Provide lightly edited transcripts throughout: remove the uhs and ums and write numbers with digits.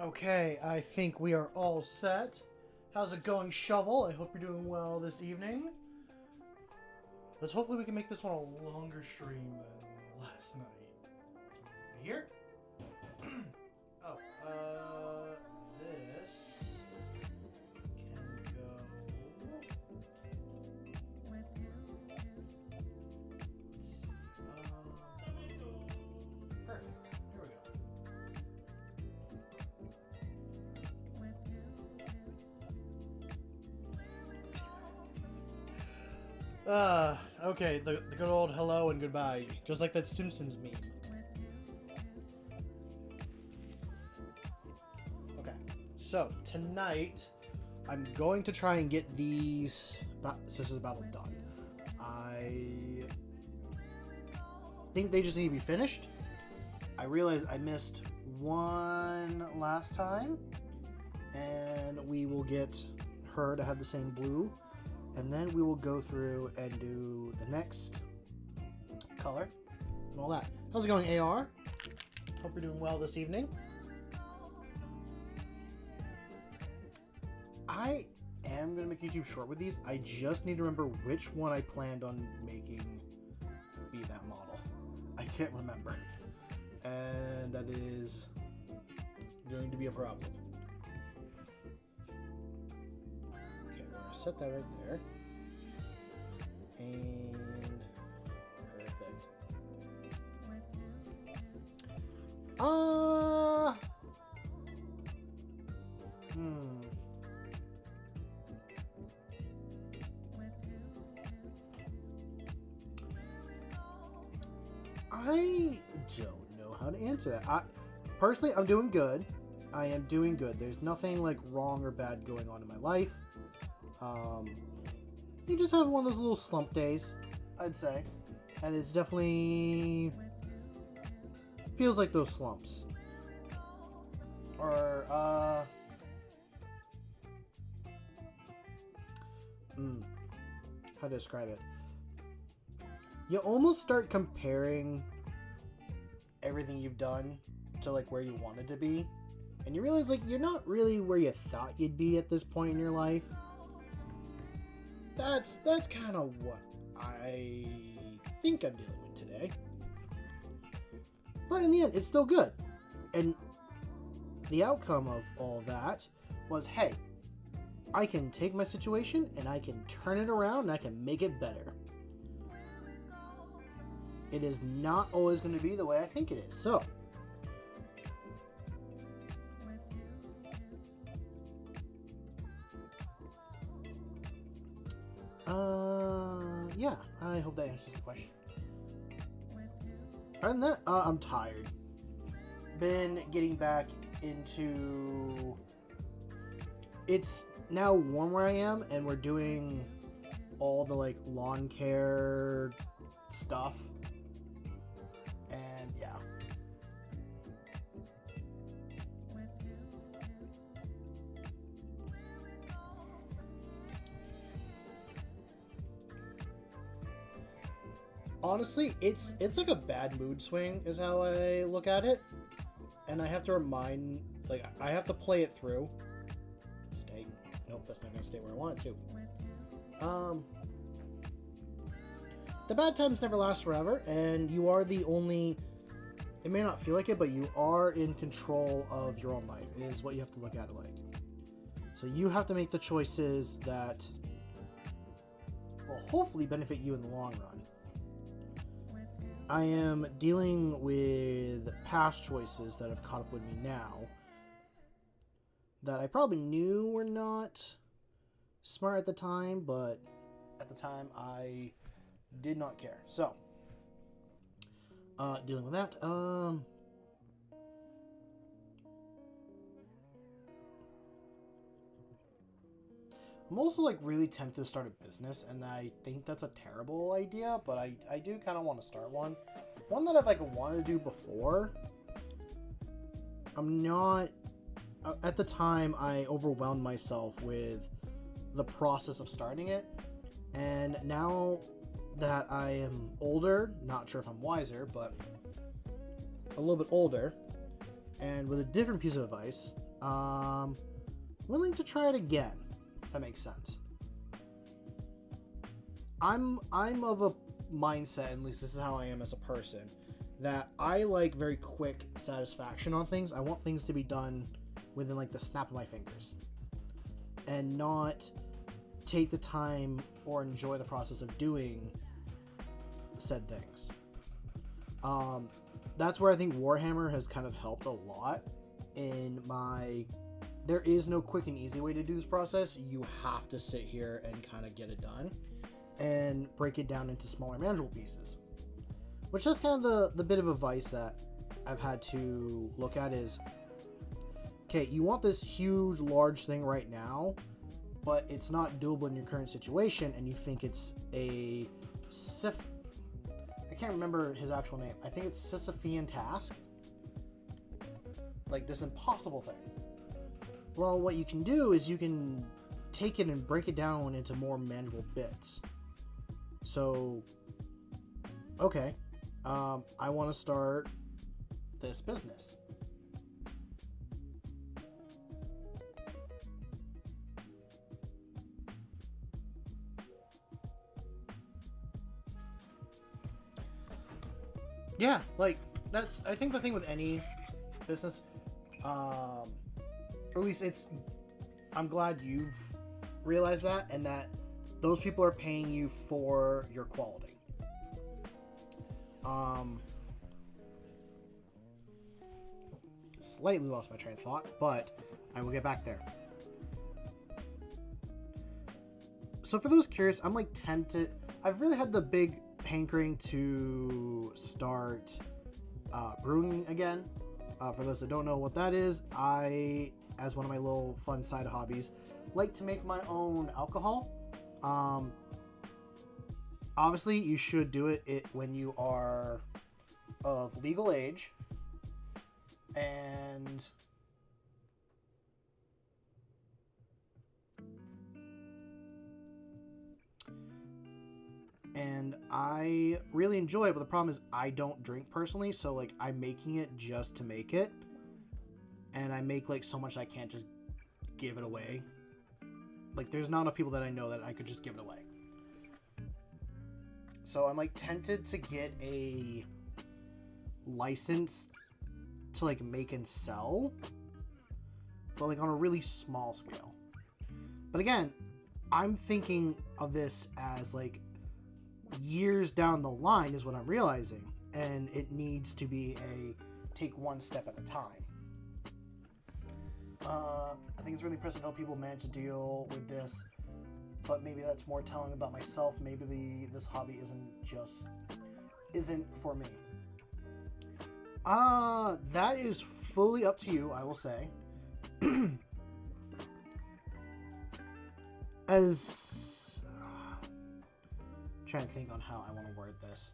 Okay, I think we are all set. How's it going, Shovel? I hope you're doing well this evening. Let's hopefully we can make this one a longer stream than last night. Let's move over to here. Oh, this can go. Perfect. Here we go. Okay, the good old hello and goodbye, just like that Simpsons meme. Okay, so tonight I'm going to try and get these Sisters of Battle done. I think they just need to be finished. I realized I missed one last time, and we will get her to have the same blue. And then we will go through and do the next color and all that. How's it going, AR? Hope you're doing well this evening. I am going to make YouTube short with these. I just need to remember which one I planned on making be that model. I can't remember. And that is going to be a problem. Okay, we're going to set that right there. Uh, I don't know how to answer that. Personally, I'm doing good. I am doing good. There's nothing like wrong or bad going on in my life. You just have one of those little slump days, I'd say. And it's definitely feels like those slumps. Or, how to describe it? You almost start comparing everything you've done to like where you wanted to be. And you realize like you're not really where you thought you'd be at this point in your life. That's kind of what I think I'm dealing with today. But in the end, it's still good. And the outcome of all that was, hey, I can take my situation and I can turn it around and I can make it better. It is not always going to be the way I think it is. So, yeah, I hope that answers the question. Other than that, I'm tired. Been getting back into... It's now warm where I am, and we're doing all the, like, lawn care stuff. And, yeah. Honestly, it's like a bad mood swing is how I look at it. And I have to I have to play it through. Stay. Nope, that's not going to stay where I want it to. The bad times never last forever, and you are the only... It may not feel like it, but you are in control of your own life, is what you have to look at it like. So you have to make the choices that will hopefully benefit you in the long run. I am dealing with past choices that have caught up with me now that I probably knew were not smart at the time, but at the time I did not care. So, dealing with that. I'm also like really tempted to start a business, and I think that's a terrible idea, but I do kind of want to start one. One that I've like wanted to do before. I'm not... At the time, I overwhelmed myself with the process of starting it, and now that I am older, not sure if I'm wiser, but a little bit older, and with a different piece of advice, willing to try it again. If that makes sense. I'm of a mindset, at least this is how I am as a person, that I like very quick satisfaction on things. I want things to be done within like the snap of my fingers, and not take the time or enjoy the process of doing said things. That's where I think Warhammer has kind of helped a lot in my... There is no quick and easy way to do this process. You have to sit here and kind of get it done and break it down into smaller manageable pieces. Which that's kind of the bit of advice that I've had to look at is, okay, you want this huge, large thing right now, but it's not doable in your current situation, and you think it's a I can't remember his actual name. I think it's Sisyphean task. Like this impossible thing. Well, what you can do is you can take it and break it down into more manageable bits. So, okay, I want to start this business. Yeah, like, that's, I think the thing with any business, or at least I'm glad you've realized that, and that those people are paying you for your quality. slightly lost my train of thought, but I will get back there. So for those curious, I'm like tempted. I've really had the big hankering to start brewing again. For those that don't know what that is, I, as one of my little fun side hobbies, like to make my own alcohol. Obviously, you should do it when you are of legal age, and I really enjoy it, but the problem is I don't drink personally, so like I'm making it just to make it, and I make like so much I can't just give it away. Like there's not enough people that I know that I could just give it away. So I'm like tempted to get a license to like make and sell, but like on a really small scale. But again, I'm thinking of this as like years down the line is what I'm realizing, and it needs to be a take one step at a time. I think it's really impressive how people manage to deal with this, but maybe that's more telling about myself. Maybe this hobby isn't for me. That is fully up to you, I will say. As trying to think on how I want to word this.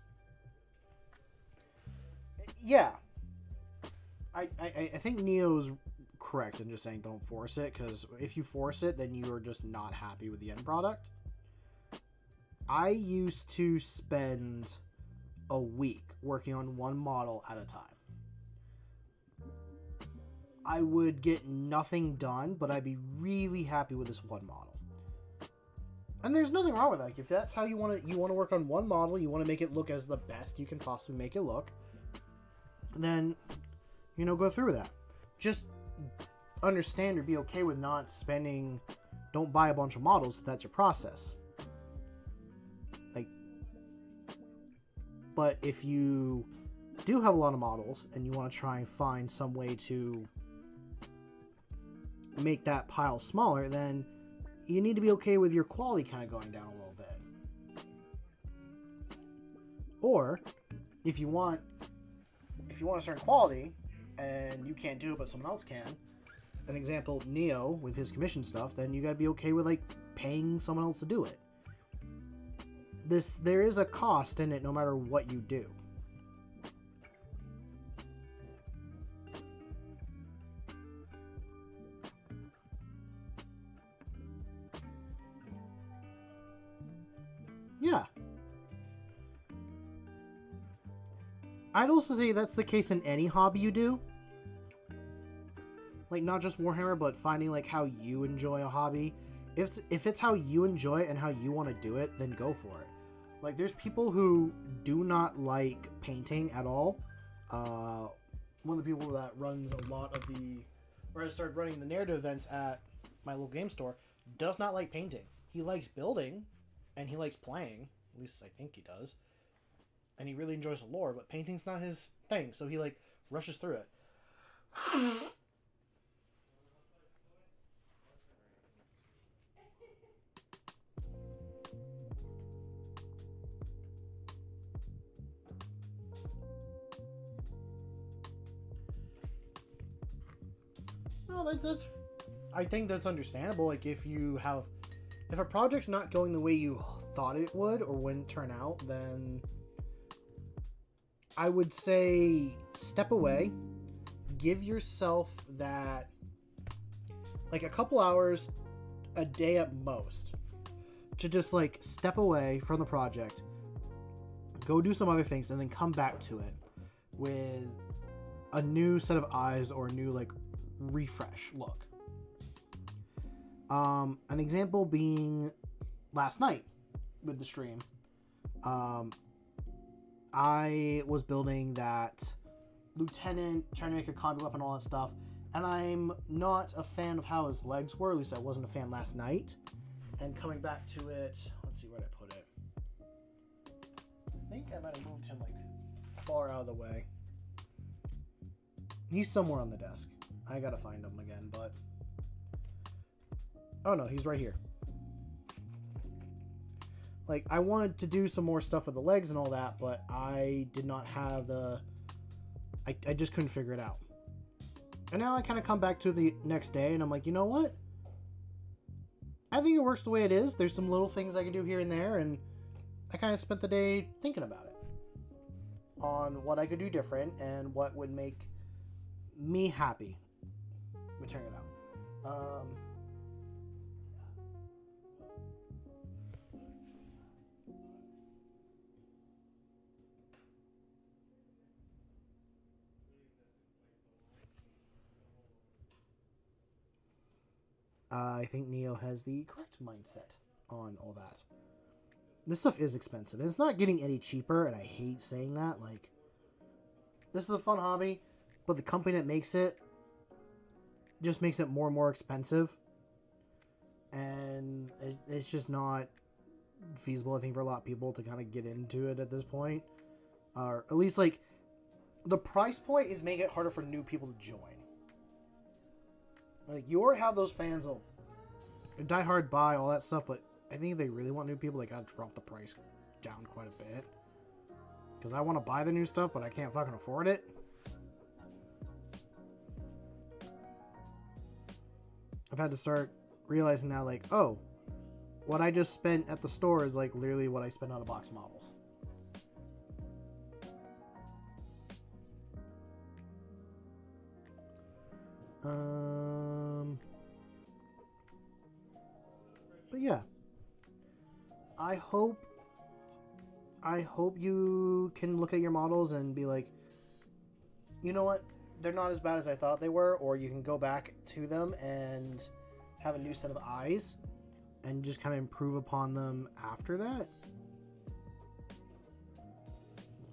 Yeah, I think Neo's correct in just saying don't force it, because if you force it, then you are just not happy with the end product. I used to spend a week working on one model at a time. I would get nothing done, but I'd be really happy with this one model. And there's nothing wrong with that. Like, if that's how you want to work on one model, you want to make it look as the best you can possibly make it look, then, go through that. Just understand or be okay with not spending, don't buy a bunch of models if that's your process. But if you do have a lot of models and you want to try and find some way to make that pile smaller, then you need to be okay with your quality kind of going down a little bit. Or if you want a certain quality and you can't do it but someone else can, an example, Neo with his commission stuff, then you gotta be okay with like paying someone else to do it. There is a cost in it no matter what you do. Yeah. I'd also say that's the case in any hobby you do. Like, not just Warhammer, but finding like how you enjoy a hobby. If it's how you enjoy it and how you want to do it, then go for it. Like, there's people who do not like painting at all. One of the people that runs a lot of where I started running the narrative events at my local game store, does not like painting. He likes building, and he likes playing. At least I think he does. And he really enjoys the lore, but painting's not his thing, so he like rushes through it. No, that's I think that's understandable. Like, if a project's not going the way you thought it would or wouldn't turn out, then I would say step away. Give yourself that, like, a couple hours a day at most, to just like step away from the project, go do some other things, and then come back to it with a new set of eyes or a new like refresh look. An example being last night with the stream. I was building that lieutenant, trying to make a combat weapon, all that stuff, and I'm not a fan of how his legs were. At least I wasn't a fan last night. And coming back to it, let's see where I put it. I think I might have moved him like far out of the way. He's somewhere on the desk. I gotta find him again, but... Oh no, he's right here. Like, I wanted to do some more stuff with the legs and all that, but I did not have the... I just couldn't figure it out. And now I kind of come back to the next day, and I'm like, you know what? I think it works the way it is. There's some little things I can do here and there, and I kind of spent the day thinking about it. On what I could do different, and what would make me happy with turning it out. I think Neo has the correct mindset on all that. This stuff is expensive, and it's not getting any cheaper, and I hate saying that. Like, this is a fun hobby, but the company that makes it just makes it more and more expensive, and it's just not feasible, I think, for a lot of people to kind of get into it at this point. Or at least, like, the price point is making it harder for new people to join. Like, you already have those fans that'll die hard buy, all that stuff, but I think if they really want new people, they gotta drop the price down quite a bit. Because I want to buy the new stuff, but I can't fucking afford it. I've had to start realizing now, like, oh, what I just spent at the store is, like, literally what I spent on a box of models. But yeah, I hope you can look at your models and be like, you know what, they're not as bad as I thought they were, or you can go back to them and have a new set of eyes and just kind of improve upon them after that.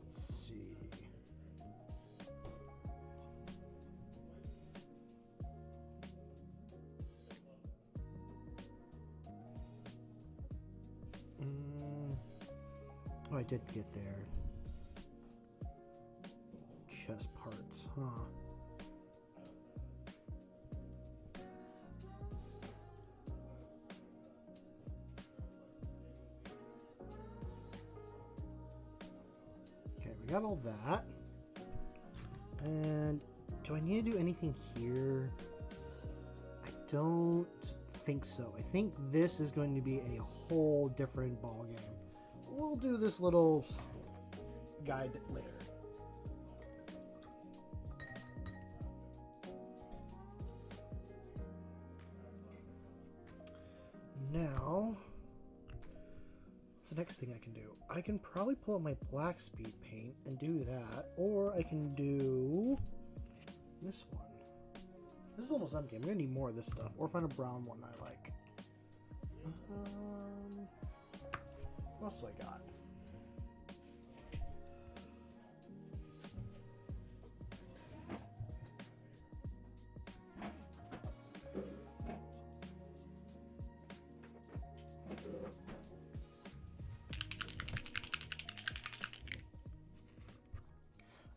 Let's see. Oh, I did get there. Chest parts, huh? Okay, we got all that. And do I need to do anything here? I don't think so. I think this is going to be a whole different ball game. We'll do this little guide later. Now, what's the next thing I can do? I can probably pull out my black speed paint and do that, or I can do this one. This is almost empty. I'm gonna need more of this stuff, or find a brown one that I like. What else do I got?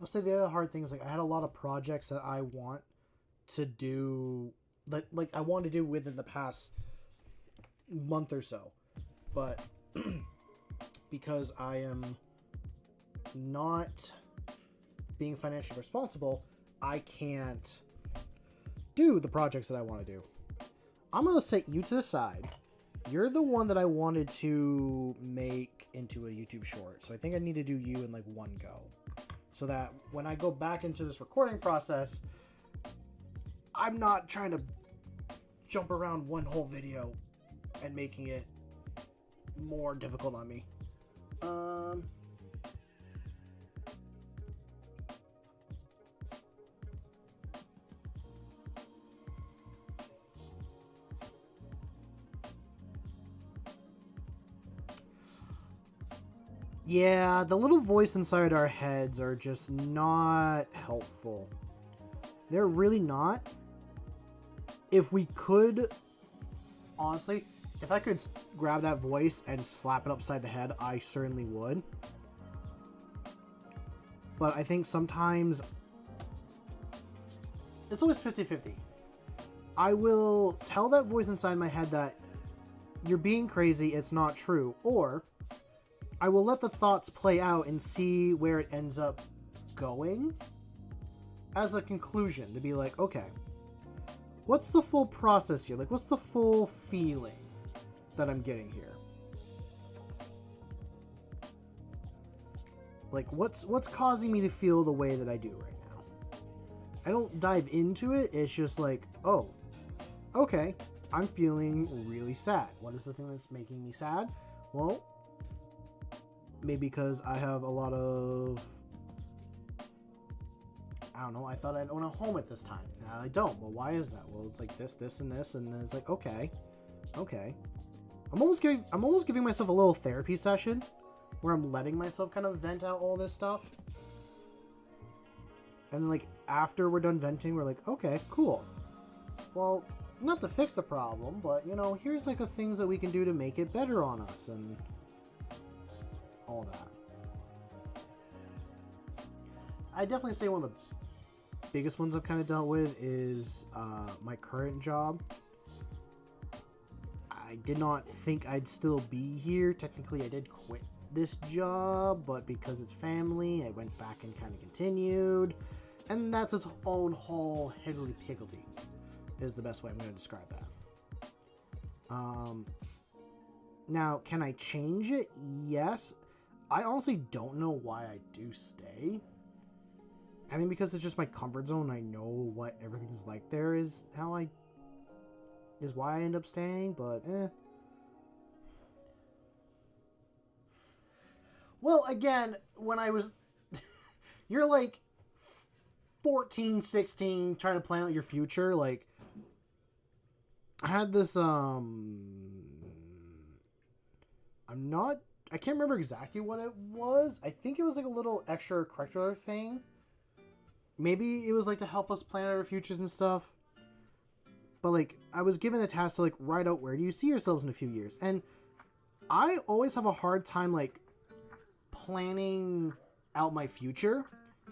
I'll say the other hard thing is, like, I had a lot of projects that I want to do, like I want to do within the past month or so, but because I am not being financially responsible, I can't do the projects that I want to do. I'm going to set you to the side. You're the one that I wanted to make into a YouTube short, so I think I need to do you in, like, one go, so that when I go back into this recording process, I'm not trying to jump around one whole video and making it more difficult on me. Yeah, the little voice inside our heads are just not helpful. They're really not. If we could, honestly, if I could grab that voice and slap it upside the head, I certainly would. But I think sometimes it's always 50-50. I will tell that voice inside my head that you're being crazy, it's not true, or I will let the thoughts play out and see where it ends up going as a conclusion, to be like, okay, what's the full process here? Like, what's the full feeling that I'm getting here? Like, what's causing me to feel the way that I do right now? I don't dive into it. It's just like, oh, okay, I'm feeling really sad. What is the thing that's making me sad? Well, maybe because I have a lot of, I don't know, I thought I'd own a home at this time. Now I don't. Well, why is that? Well, it's like this, and this, and then it's like, okay. I'm almost giving myself a little therapy session where I'm letting myself kind of vent out all this stuff. And then, like, after we're done venting, we're like, okay, cool. Well, not to fix the problem, but, you know, here's, like, the things that we can do to make it better on us and all that. I definitely say one of the biggest ones I've kind of dealt with is my current job. I did not think I'd still be here. Technically, I did quit this job, but because it's family, I went back and kind of continued. And that's its own whole higgledy-piggledy, is the best way I'm going to describe that. Now, can I change it? Yes. I honestly don't know why I do stay. I think because it's just my comfort zone, I know what everything's like there is why I end up staying, but Well, again, when I was you're like 14, 16, trying to plan out your future, like I had this I can't remember exactly what it was. I think it was like a little extracurricular thing. Maybe it was like to help us plan out our futures and stuff. But like I was given a task to like write out where do you see yourselves in a few years. And I always have a hard time like planning out my future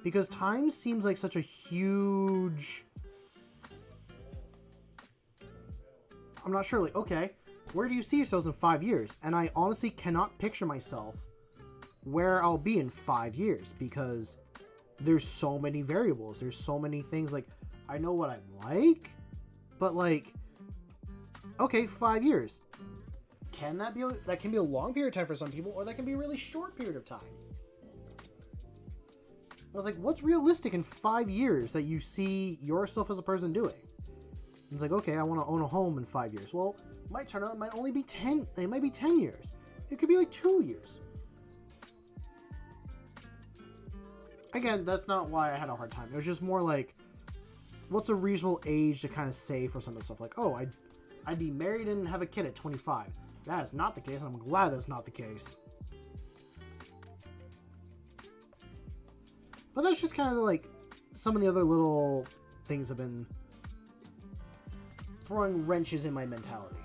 because time seems like such a huge, I'm not sure, like, okay, where do you see yourselves in 5 years? And I honestly cannot picture myself where I'll be in 5 years because there's so many variables. There's so many things. Like, I know what I like, but like, okay, 5 years. That can be a long period of time for some people, or that can be a really short period of time. I was like, what's realistic in 5 years that you see yourself as a person doing? And it's like, okay, I want to own a home in 5 years. Well, it might turn out it might only be 10. It might be 10 years. It could be like 2 years. Again, that's not why I had a hard time. It was just more like, what's a reasonable age to kind of say for some of the stuff? Like, oh, I'd be married and have a kid at 25. That is not the case, and I'm glad that's not the case. But that's just kind of like some of the other little things have been throwing wrenches in my mentality.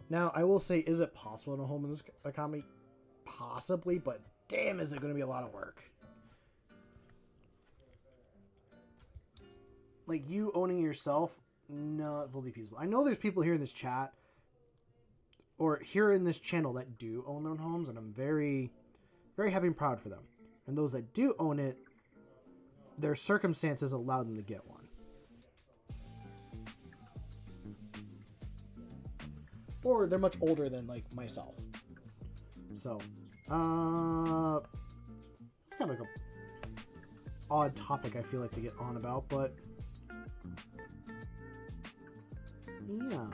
Now, I will say, is it possible in a home in this economy? Possibly, but damn, is it going to be a lot of work. Like, you owning yourself, not fully feasible. I know there's people here in this chat, or here in this channel, that do own their own homes, and I'm very, very happy and proud for them. And those that do own it, their circumstances allow them to get one. Or they're much older than, like, myself. So, it's kind of like a odd topic I feel like to get on about, but yeah,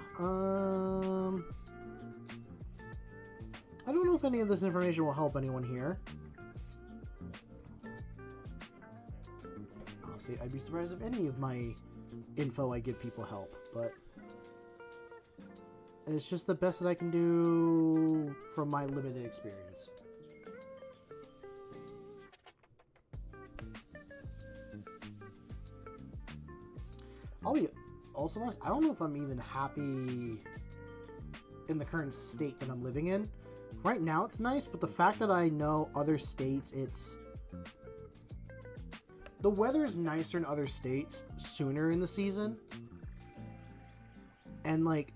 I don't know if any of this information will help anyone here. Honestly, I'd be surprised if any of my info I give people help, but it's just the best that I can do from my limited experience. I'll be also honest, I don't know if I'm even happy in the current state that I'm living in. Right now it's nice, but the fact that I know other states, the weather is nicer in other states sooner in the season. And like,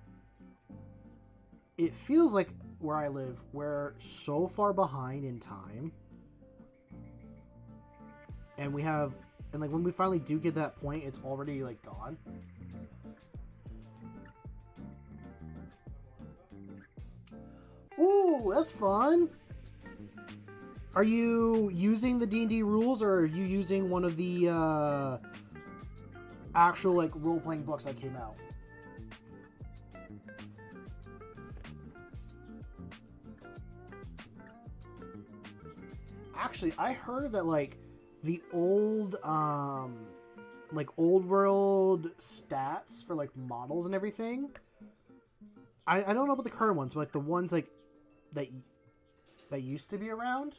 it feels like where I live, we're so far behind in time. And like when we finally do get that point, it's already like gone. Ooh, that's fun. Are you using the D&D rules, or are you using one of the actual like role-playing books that came out? Actually, I heard that like the old old world stats for like models and everything. I don't know about the current ones, but like the ones like that used to be around,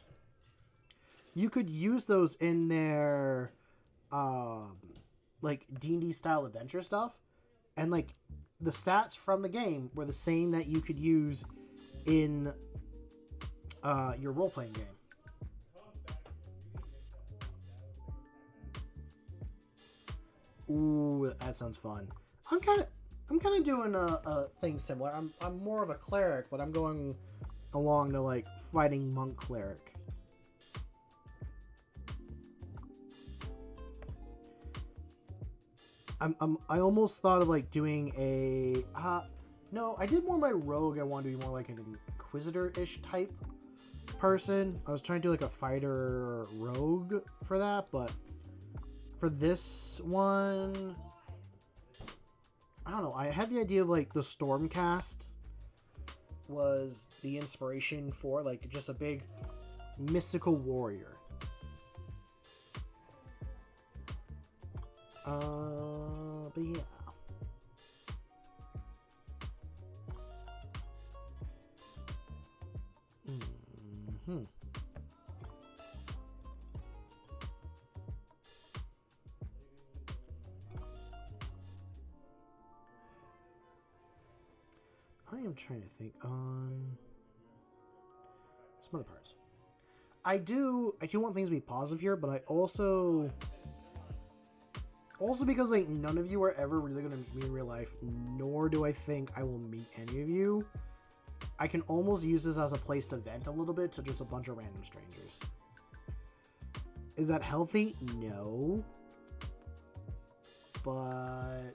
you could use those in their like D&D style adventure stuff, and like the stats from the game were the same that you could use in your role-playing game. Ooh, that sounds fun. I'm kind of doing a thing similar. I'm more of a cleric, but I'm going along to like fighting monk cleric. I almost thought of like doing a no, I did more my rogue. I wanted to be more like an inquisitor-ish type person. I was trying to do like a fighter rogue for that, but for this one, I don't know. I had the idea of like the Stormcast was the inspiration for like just a big mystical warrior. But yeah. Mm-hmm. I am trying to think on some other parts. I do want things to be positive here, but I also because like none of you are ever really going to meet me in real life, nor do I think I will meet any of you. I can almost use this as a place to vent a little bit to just a bunch of random strangers. Is that healthy? No. But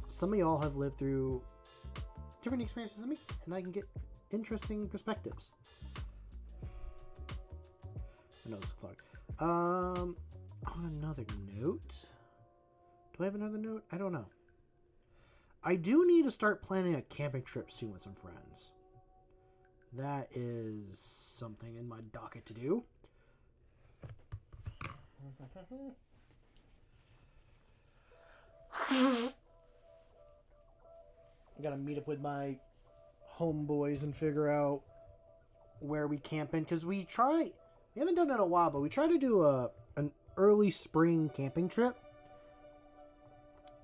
some of y'all have lived through different experiences than me, and I can get interesting perspectives. I know it's clogged. On another note, do I have another note? I don't know. I do need to start planning a camping trip soon with some friends. That is something in my docket to do. I gotta meet up with my homeboys and figure out where we camping, because we haven't done it in a while, but we try to do an early spring camping trip.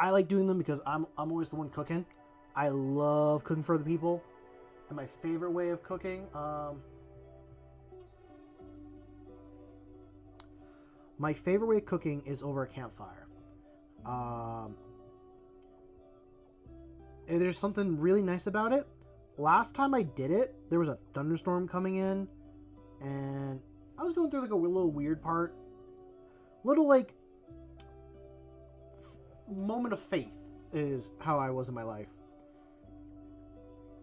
I like doing them because I'm always the one cooking. I love cooking for other people, and my favorite way of cooking, is over a campfire. And there's something really nice about it. Last time I did it, there was a thunderstorm coming in, and I was going through like a little weird part. Little like moment of faith is how I was in my life.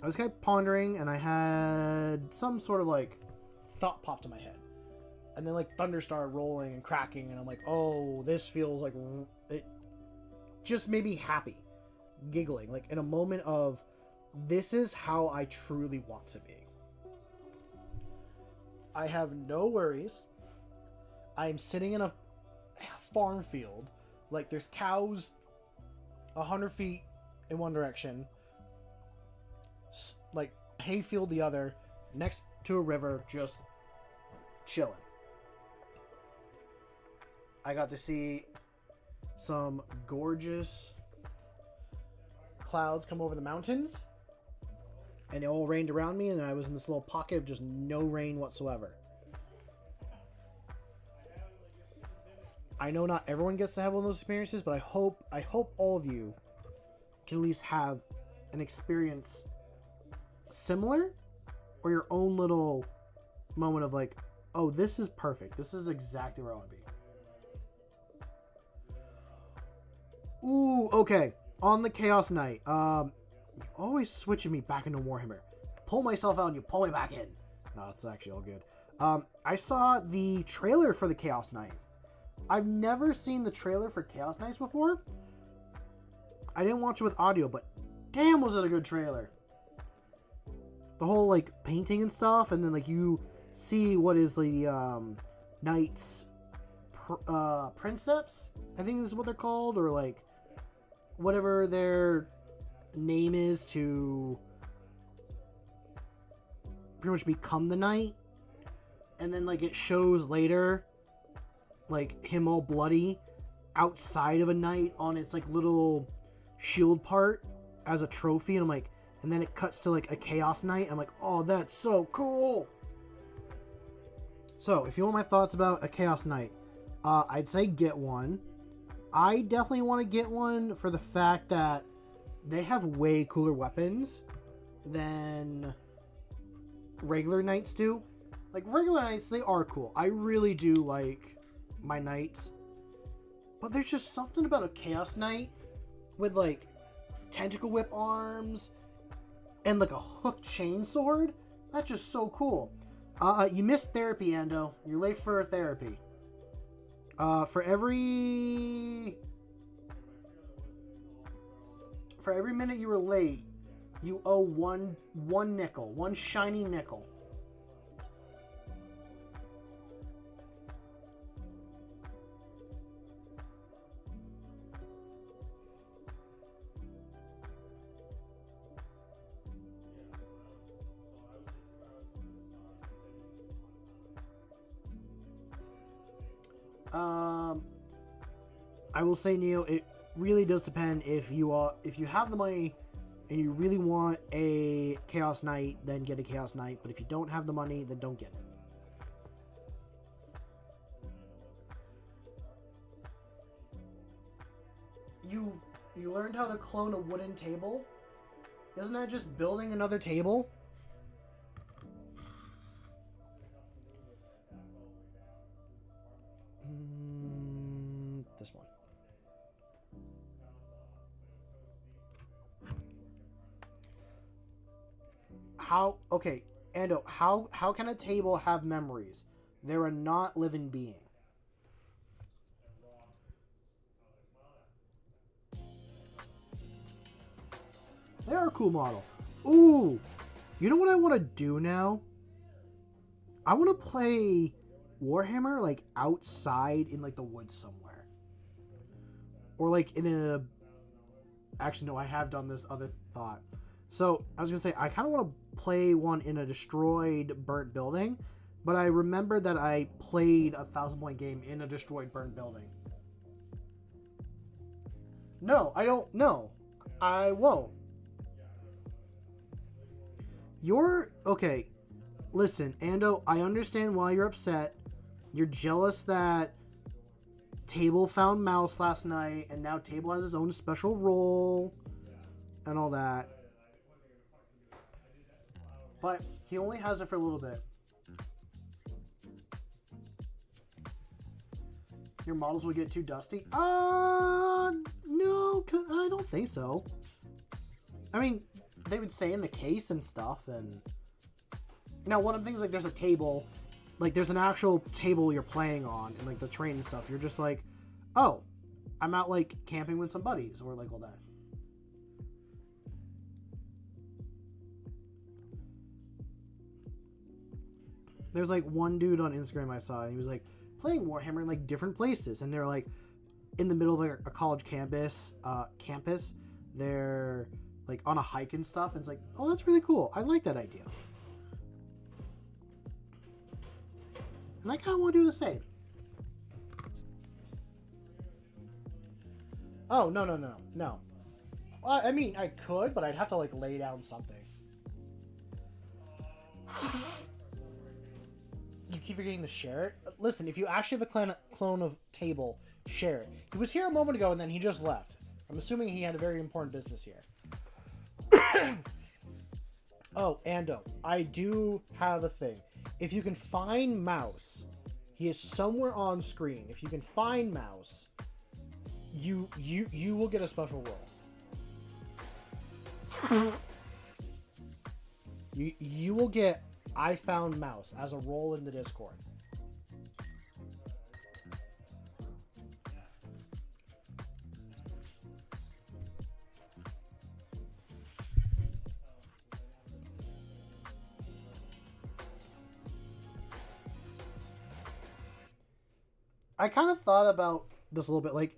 I was kind of pondering, and I had some sort of like thought popped in my head, and then like thunder started rolling and cracking, and I'm like, oh, this feels like it. Just made me happy, giggling, like in a moment of, this is how I truly want to be. I have no worries. I'm sitting in a farm field, like there's cows 100 feet in one direction, like hayfield the other, next to a river, just chilling. I got to see some gorgeous clouds come over the mountains. and it all rained around me, and I was in this little pocket of just no rain whatsoever. I know not everyone gets to have one of those experiences, but I hope all of you can at least have an experience similar, or your own little moment of like, oh, this is perfect. This is exactly where I want to be. Ooh, okay. On the Chaos Knight, you always switching me back into Warhammer. Pull myself out and you pull me back in. No, it's actually all good. I saw the trailer for the Chaos Knight. I've never seen the trailer for Chaos Knights before. I didn't watch it with audio, but damn, was it a good trailer. The whole, like, painting and stuff, and then, like, you see what is the, Knights, Princeps, I think is what they're called, or, like, whatever their name is to pretty much become the Knight. And then, like, it shows later, like, him all bloody outside of a Knight on its, like, little shield part as a trophy, and I'm like, and then it cuts to like a Chaos Knight. I'm like, oh, that's so cool. So if you want my thoughts about a Chaos Knight, I'd say get one. I definitely want to get one for the fact that they have way cooler weapons than regular Knights do. Like, regular Knights, they are cool. I really do like my Knights, but there's just something about a Chaos Knight with like tentacle whip arms and like a hooked chainsword. That's just so cool. You missed therapy, Ando. You're late for therapy. For every minute you were late, you owe one nickel, one shiny nickel. I will say, Neo, it really does depend. If you have the money and you really want a Chaos Knight, then get a Chaos Knight. But if you don't have the money, then don't get it. You learned how to clone a wooden table? Isn't that just building another table? This one. Okay, Ando, how can a table have memories? They're a not living being. They're a cool model. Ooh, you know what I want to do now? I want to play Warhammer like outside in like the woods somewhere, or like in a. Actually, no, I have done this other thought. So I was gonna say I kind of want to play one in a destroyed, burnt building, but I remembered that I played a 1,000-point game in a destroyed, burnt building. No, I don't. No, I won't. You're okay. Listen, Ando, I understand why you're upset. You're jealous that Table found Mouse last night, and now Table has his own special role and all that. But he only has it for a little bit. Your models will get too dusty? No, I don't think so. I mean, they would say in the case and stuff, and now one of the things, like, there's a table, like there's an actual table you're playing on, and like the train and stuff. You're just like, oh, I'm out like camping with some buddies, or like all that. There's like one dude on Instagram I saw, and he was like playing Warhammer in like different places, and they're like in the middle of like a college campus. They're like on a hike and stuff, and it's like, oh, that's really cool. I like that idea, and I kind of want to do the same. Oh, no. I mean, I could, but I'd have to like lay down something. You keep forgetting to share it. Listen, if you actually have a clone of Table, share it. He was here a moment ago and then he just left. I'm assuming he had a very important business here. Oh, Ando, I do have a thing. If you can find Mouse, he is somewhere on screen. If you can find Mouse, you will get a special role. You will get I found Mouse as a role in the Discord. I kind of thought about this a little bit, like,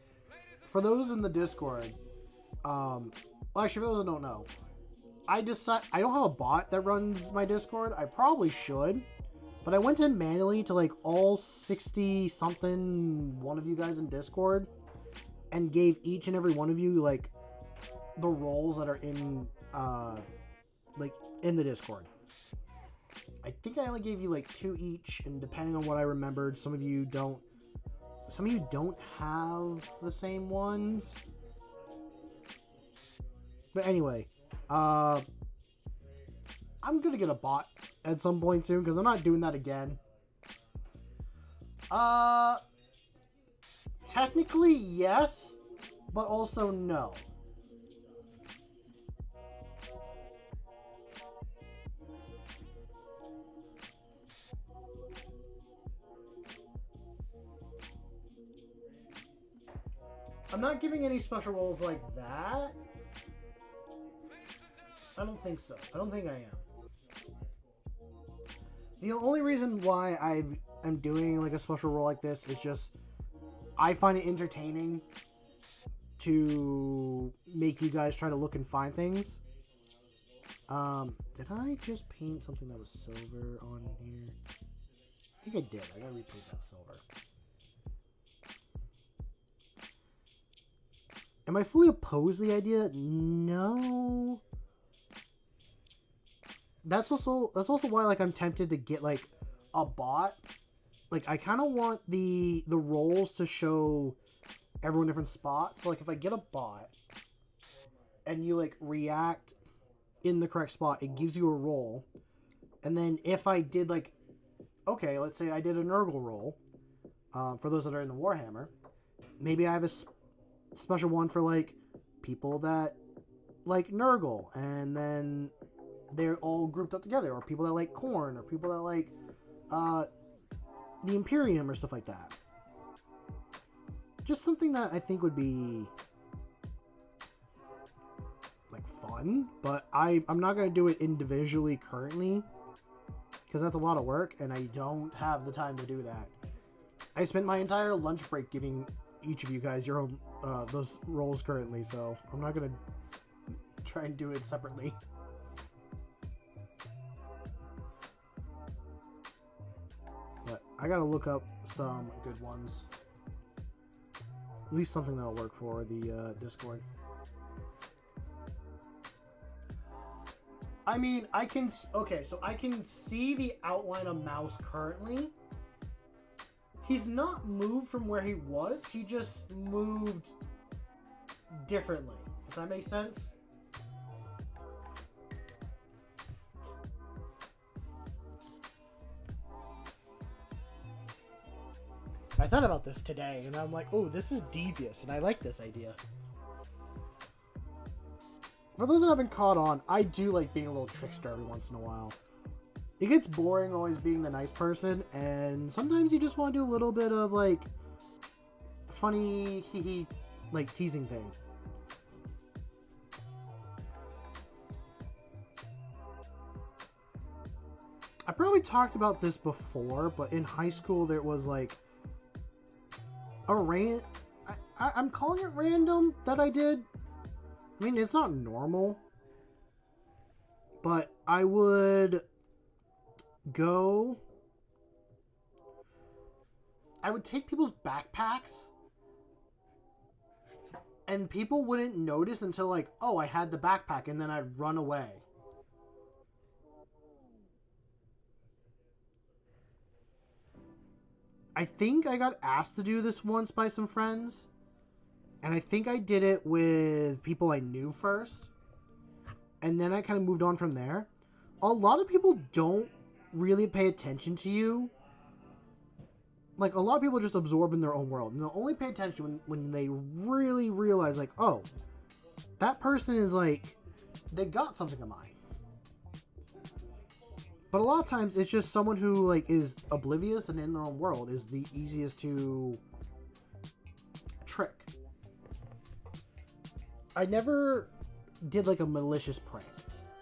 for those in the Discord, well, actually, for those that don't know, I don't have a bot that runs my Discord. I probably should, but I went in manually to, like, all 60-something one of you guys in Discord and gave each and every one of you, like, the roles that are in, like, in the Discord. I think I only gave you, like, 2 each, and depending on what I remembered, some of you don't have the same ones. But anyway, I'm gonna get a bot at some point soon because I'm not doing that again. Technically yes, but also no. I'm not giving any special roles like that. I don't think so. I don't think I am. The only reason why I'm doing like a special role like this is just I find it entertaining to make you guys try to look and find things. Did I just paint something that was silver on here? I think I did. I gotta repaint that silver. Am I fully opposed to the idea? No. That's also why, like, I'm tempted to get, like, a bot. Like, I kind of want the roles to show everyone different spots. So, like, if I get a bot and you, like, react in the correct spot, it gives you a role. And then if I did, like, okay, let's say I did a Nurgle role, for those that are in the Warhammer, maybe I have a special one for, like, people that like Nurgle, and then they're all grouped up together, or people that like Khorne, or people that like the Imperium, or stuff like that. Just something that I think would be like fun, but I'm not going to do it individually currently because that's a lot of work and I don't have the time to do that. I spent my entire lunch break giving each of you guys your own those roles currently, so I'm not going to try and do it separately. But I got to look up some good ones. At least something that'll work for the Discord. I mean, I can... Okay, so I can see the outline of Mouse currently. He's not moved from where he was. He just moved differently. If that makes sense? I thought about this today, and I'm like, oh, this is devious, and I like this idea. For those that haven't caught on, I do like being a little trickster every once in a while. It gets boring always being the nice person, and sometimes you just want to do a little bit of, like, funny, hee-hee, like, teasing thing. I probably talked about this before, but in high school there was, like, a I'm calling it random that I did. I mean, it's not normal, but I would take people's backpacks and people wouldn't notice until, like, oh, I had the backpack, and then I'd run away. I think I got asked to do this once by some friends. And I think I did it with people I knew first. And then I kind of moved on from there. A lot of people don't really pay attention to you. Like, a lot of people just absorb in their own world. And they'll only pay attention when they really realize, like, oh, that person is, like, they got something of mine. But a lot of times, it's just someone who, like, is oblivious and in their own world is the easiest to trick. I never did, like, a malicious prank.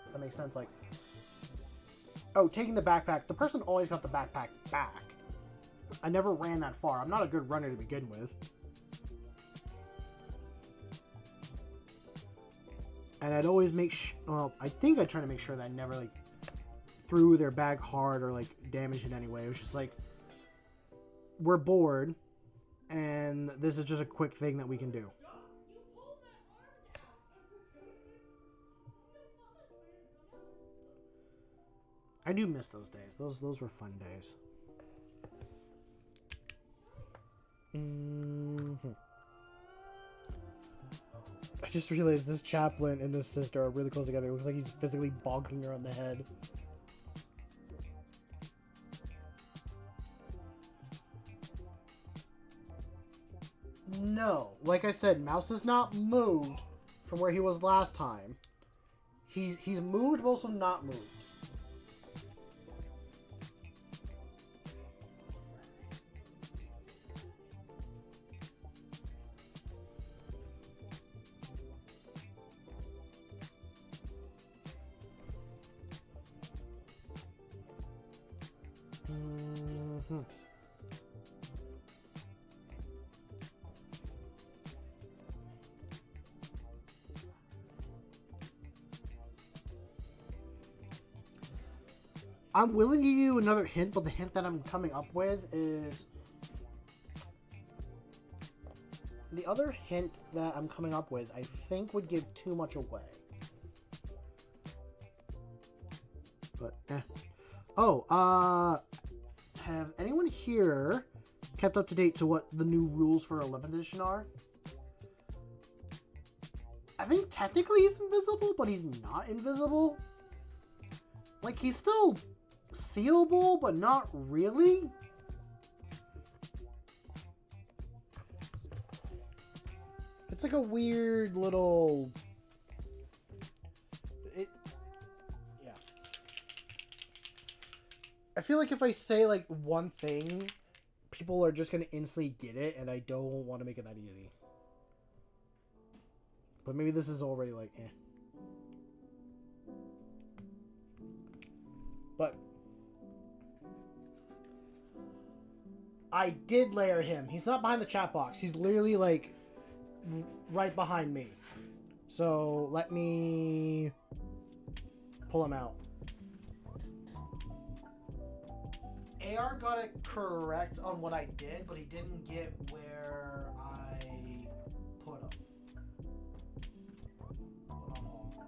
If that makes sense. Like, oh, taking the backpack. The person always got the backpack back. I never ran that far. I'm not a good runner to begin with. And I'd always make well, I think I try to make sure that I never, like, threw their bag hard or, like, damaged in any way. It was just like, we're bored, and this is just a quick thing that we can do. I do miss those days. Those were fun days. I just realized this chaplain and this sister are really close together. It looks like he's physically bonking her on the head. No. Like I said, Mouse has not moved from where he was last time. He's moved, but also not moved. I'm willing to give you another hint, but the hint that I'm coming up with is... The other hint that I'm coming up with, I think, would give too much away. But, Oh, have anyone here kept up to date to what the new rules for 11th edition are? I think technically he's invisible, but he's not invisible. Like, he's still seeable, but not really. It's like a weird little... Yeah. I feel like if I say, like, one thing, people are just going to instantly get it, and I don't want to make it that easy. But maybe this is already, like, eh. But I did layer him. He's not behind the chat box. He's literally, like, right behind me. So let me pull him out. AR got it correct on what I did, but he didn't get where I put him. Hold on.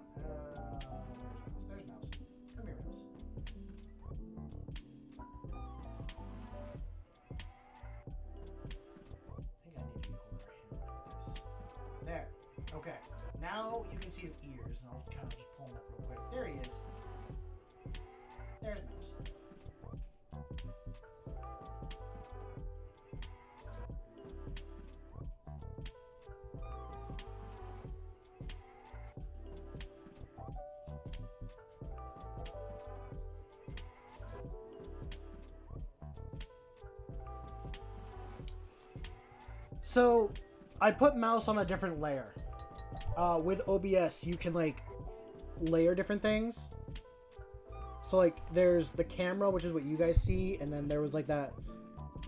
There's Mouse. Come here, Mouse. There. Okay. Now you can see his ears, and I'll kind of just pull him up real quick. There he is. There's Mouse. So, I put Mouse on a different layer. With OBS, you can, like, layer different things. So, like, there's the camera, which is what you guys see, and then there was, like, that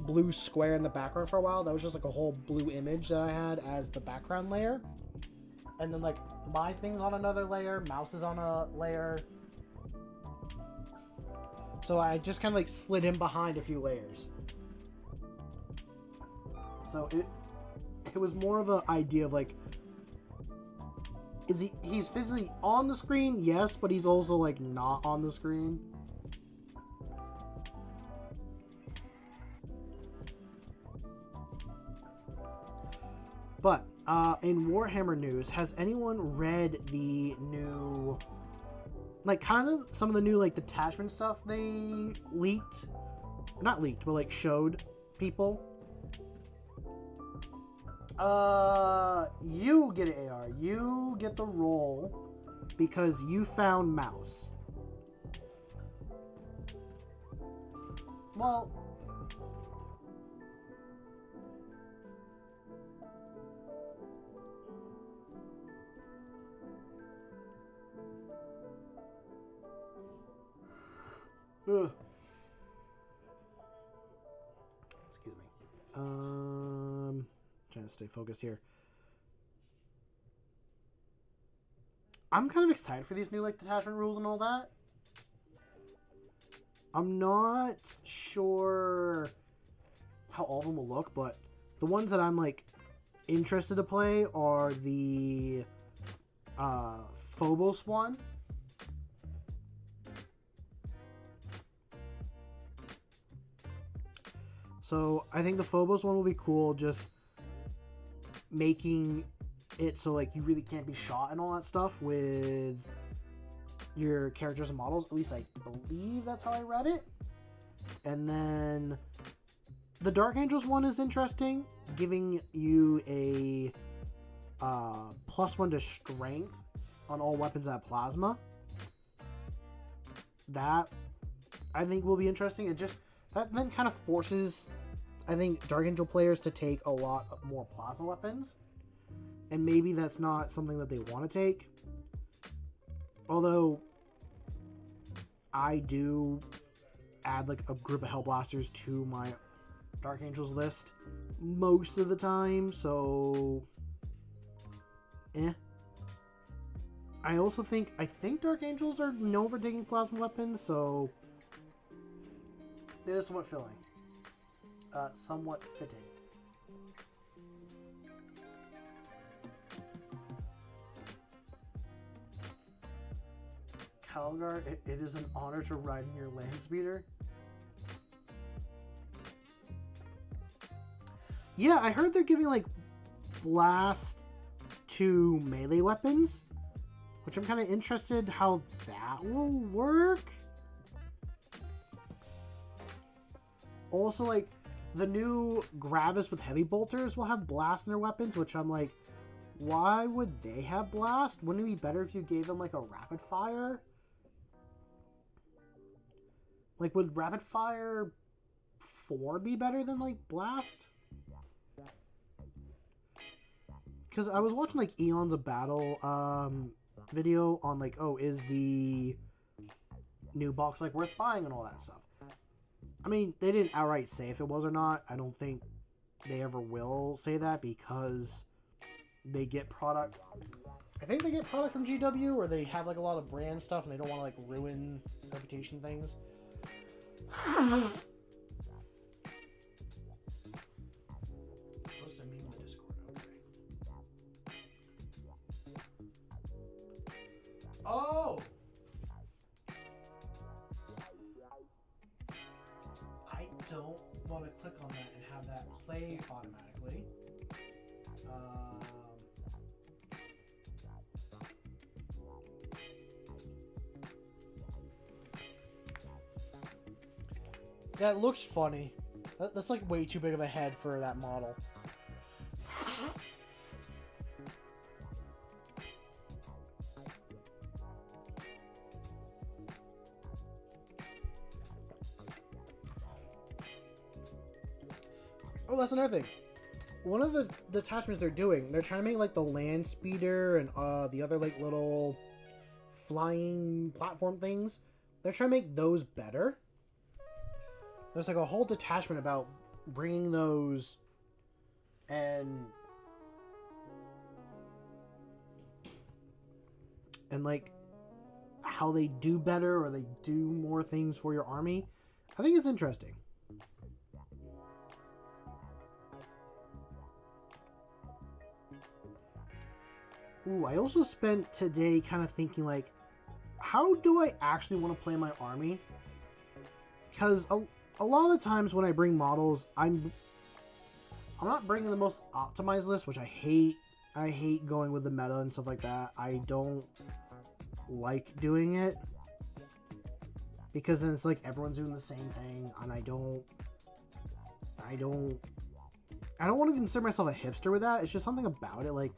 blue square in the background for a while. That was just, like, a whole blue image that I had as the background layer. And then, like, my thing's on another layer, Mouse is on a layer. So I just kind of, like, slid him behind a few layers. So it was more of an idea of, like, he's physically on the screen, yes, but he's also, like, not on the screen. But in Warhammer news, has anyone read the new, like, kind of some of the new, like, detachment stuff they leaked? Not leaked, but, like, showed people? You get an AR. You get the roll because you found Mouse. Well, excuse me. Trying to stay focused here. I'm kind of excited for these new, like, detachment rules and all that. I'm not sure how all of them will look, but the ones that I'm, like, interested to play are the Phobos one. So I think the Phobos one will be cool, just making it so, like, you really can't be shot and all that stuff with your characters and models. At least I believe that's how I read it. And then the Dark Angels one is interesting, giving you a +1 to strength on all weapons that have plasma. That I think will be interesting. It just, that then kind of forces, I think, Dark Angel players to take a lot more plasma weapons. And maybe that's not something that they want to take. Although, I do add, like, a group of Hellblasters to my Dark Angels list most of the time, so I also think Dark Angels are known for taking plasma weapons, so it is somewhat filling. Somewhat fitting. Calgar, it is an honor to ride in your land speeder. Yeah, I heard they're giving, like, blast to melee weapons, which I'm kind of interested how that will work. Also, like, the new Gravis with heavy bolters will have blast in their weapons, which I'm like, why would they have blast? Wouldn't it be better if you gave them, like, a rapid fire? Like, would rapid fire 4 be better than, like, blast? Because I was watching, like, Eons of Battle video on, like, oh, is the new box, like, worth buying and all that stuff. I mean, they didn't outright say if it was or not. I don't think they ever will say that because they get product. I think they get product from GW, or they have, like, a lot of brand stuff and they don't want to, like, ruin reputation things. Oh! I don't want to click on that and have that play automatically. That looks funny. That's like way too big of a head for that model. Oh, that's another thing. One of the detachments they're doing, they're trying to make, like, the land speeder and the other, like, little flying platform things. They're trying to make those better. There's, like, a whole detachment about bringing those and like how they do better or they do more things for your army. I think it's interesting. Ooh, I also spent today kind of thinking, like, how do I actually want to play my army? Because a lot of the times when I bring models, I'm I'm not bringing the most optimized list, which I hate. I hate going with the meta and stuff like that. I don't like doing it because then it's like everyone's doing the same thing, and I don't want to consider myself a hipster with that. It's just something about it. Like,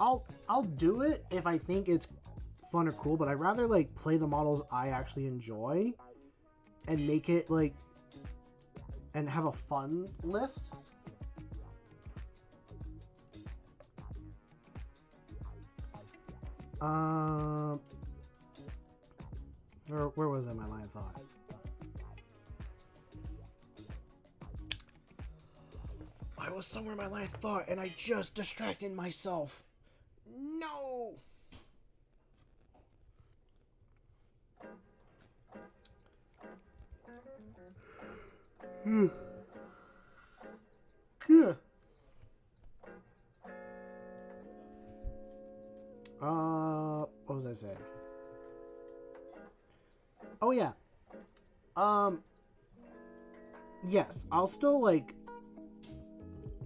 I'll do it if I think it's fun or cool, but I'd rather like play the models I actually enjoy and make it like and have a fun list. Where was I? My line of thought. I was somewhere in my line of thought, and I just distracted myself. No. What was I saying? Oh yeah. Yes, I'll still like.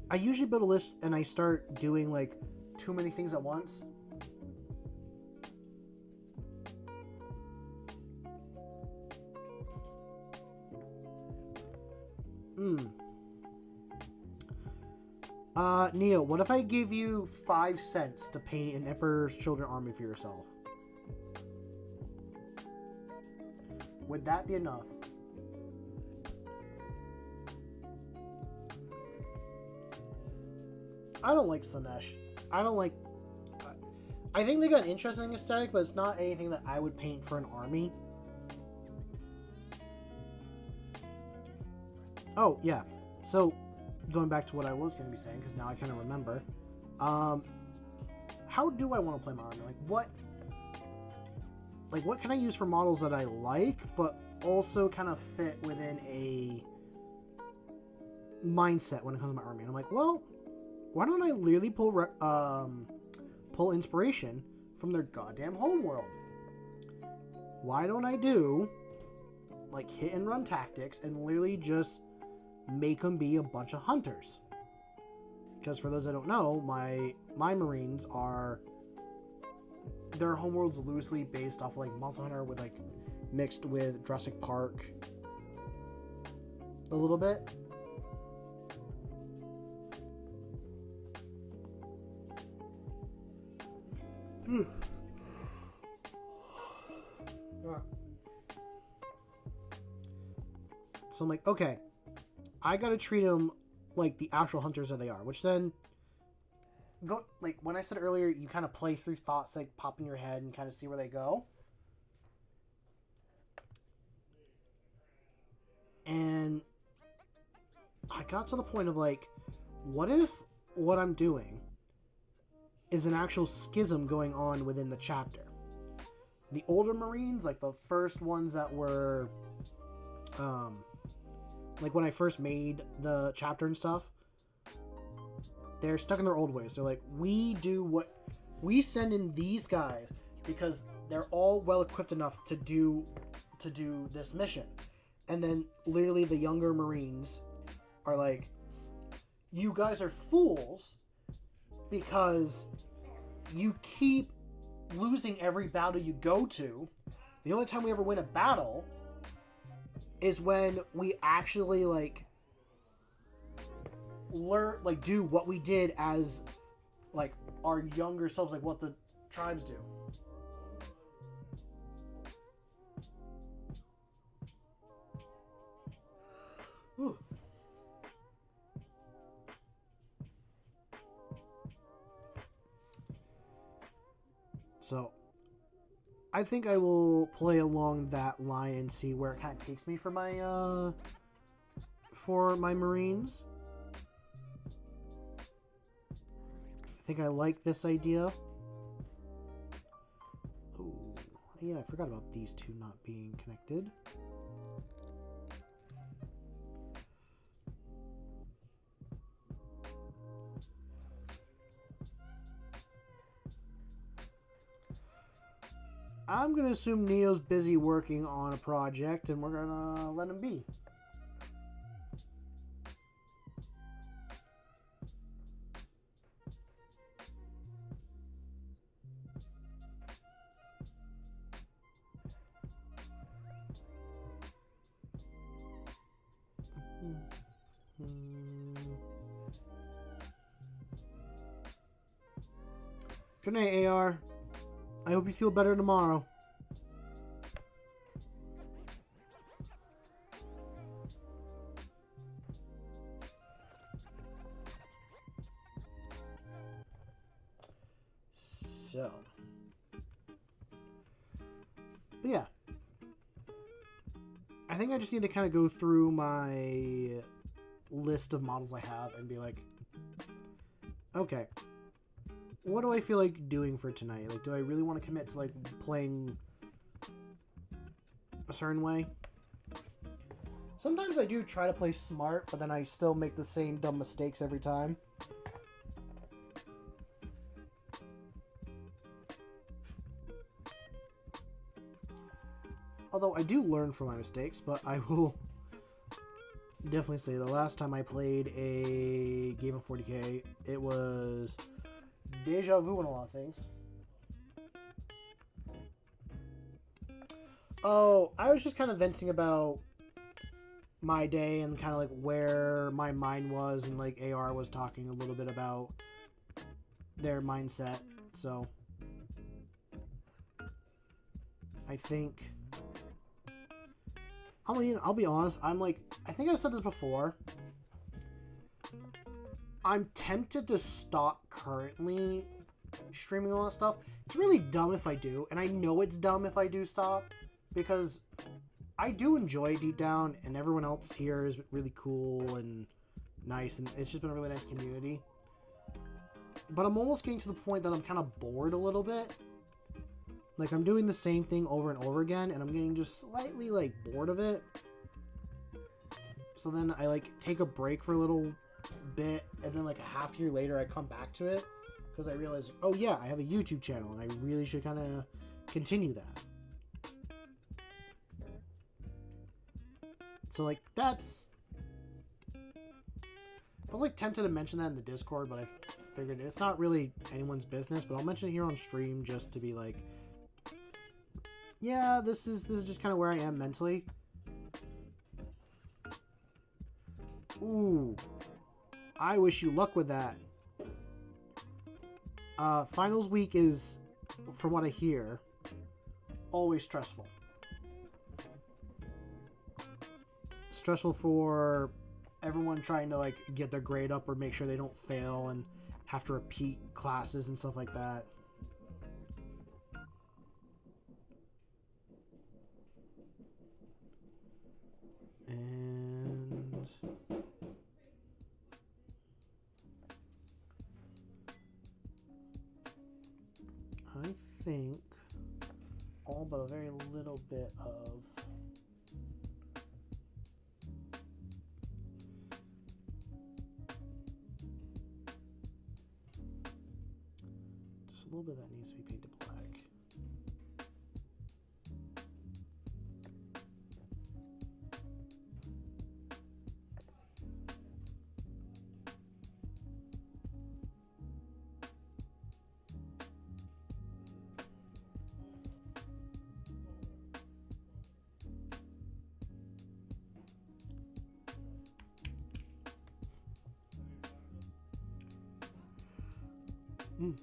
I usually build a list and I start doing like too many things at once. Neo, what if I give you 5 cents to paint an Emperor's Children army for yourself? Would that be enough? I don't like Slanesh. I don't like... I think they got an interesting aesthetic, but it's not anything that I would paint for an army. Oh, yeah. So, going back to what I was going to be saying, because now I kind of remember. How do I want to play my army? What can I use for models that I like, but also kind of fit within a mindset when it comes to my army? And I'm like, well, why don't I literally pull inspiration from their goddamn homeworld? Why don't I do like hit and run tactics and literally just make them be a bunch of hunters? Because for those that don't know, my Marines are, their homeworld's loosely based off of like Monster Hunter with like mixed with Jurassic Park a little bit. So I'm like, okay, I gotta treat them like the actual hunters that they are, which then go like when I said earlier, you kind of play through thoughts like pop in your head and kind of see where they go. And I got to the point of like, what if what I'm doing is an actual schism going on within the chapter? The older Marines, like the first ones that were like when I first made the chapter and stuff, they're stuck in their old ways. They're like, we send in these guys because they're all well equipped enough to do this mission. And then literally the younger Marines are like, you guys are fools because you keep losing every battle you go to. The only time we ever win a battle is when we actually like learn, like do what we did as like our younger selves, like what the tribes do. Ooh. So I think I will play along that line and see where it kind of takes me for my Marines. I think I like this idea. Oh, yeah, I forgot about these two not being connected. I'm going to assume Neo's busy working on a project, and we're going to let him be. Good night, AR. I hope you feel better tomorrow. So, but yeah, I think I just need to kind of go through my list of models I have and be like, okay, what do I feel like doing for tonight? Like, do I really want to commit to like playing a certain way? Sometimes I do try to play smart, but then I still make the same dumb mistakes every time. Although I do learn from my mistakes, but I will definitely say the last time I played a game of 40k, it was deja vu in a lot of things. Oh, I was just kind of venting about my day and kind of like where my mind was, and like AR was talking a little bit about their mindset. So I think I'll be honest, I'm like, I think I said this before. I'm tempted to stop currently streaming all that stuff. It's really dumb if I do, and I know it's dumb if I do stop, because I do enjoy deep down, and everyone else here is really cool and nice, and it's just been a really nice community. But I'm almost getting to the point that I'm kind of bored a little bit. Like, I'm doing the same thing over and over again, and I'm getting just slightly, like, bored of it. So then I, like, take a break for a little bit, and then, like, a half year later, I come back to it, because I realize, oh, yeah, I have a YouTube channel, and I really should kind of continue that. So, like, that's... I was, like, tempted to mention that in the Discord, but I figured it's not really anyone's business, but I'll mention it here on stream just to be, like... Yeah, this is just kind of where I am mentally. Ooh. I wish you luck with that. Finals week is, from what I hear, always stressful. Stressful for everyone trying to, like, get their grade up or make sure they don't fail and have to repeat classes and stuff like that. And I think all but a very little bit of just a little bit that needs to be painted black. Oh.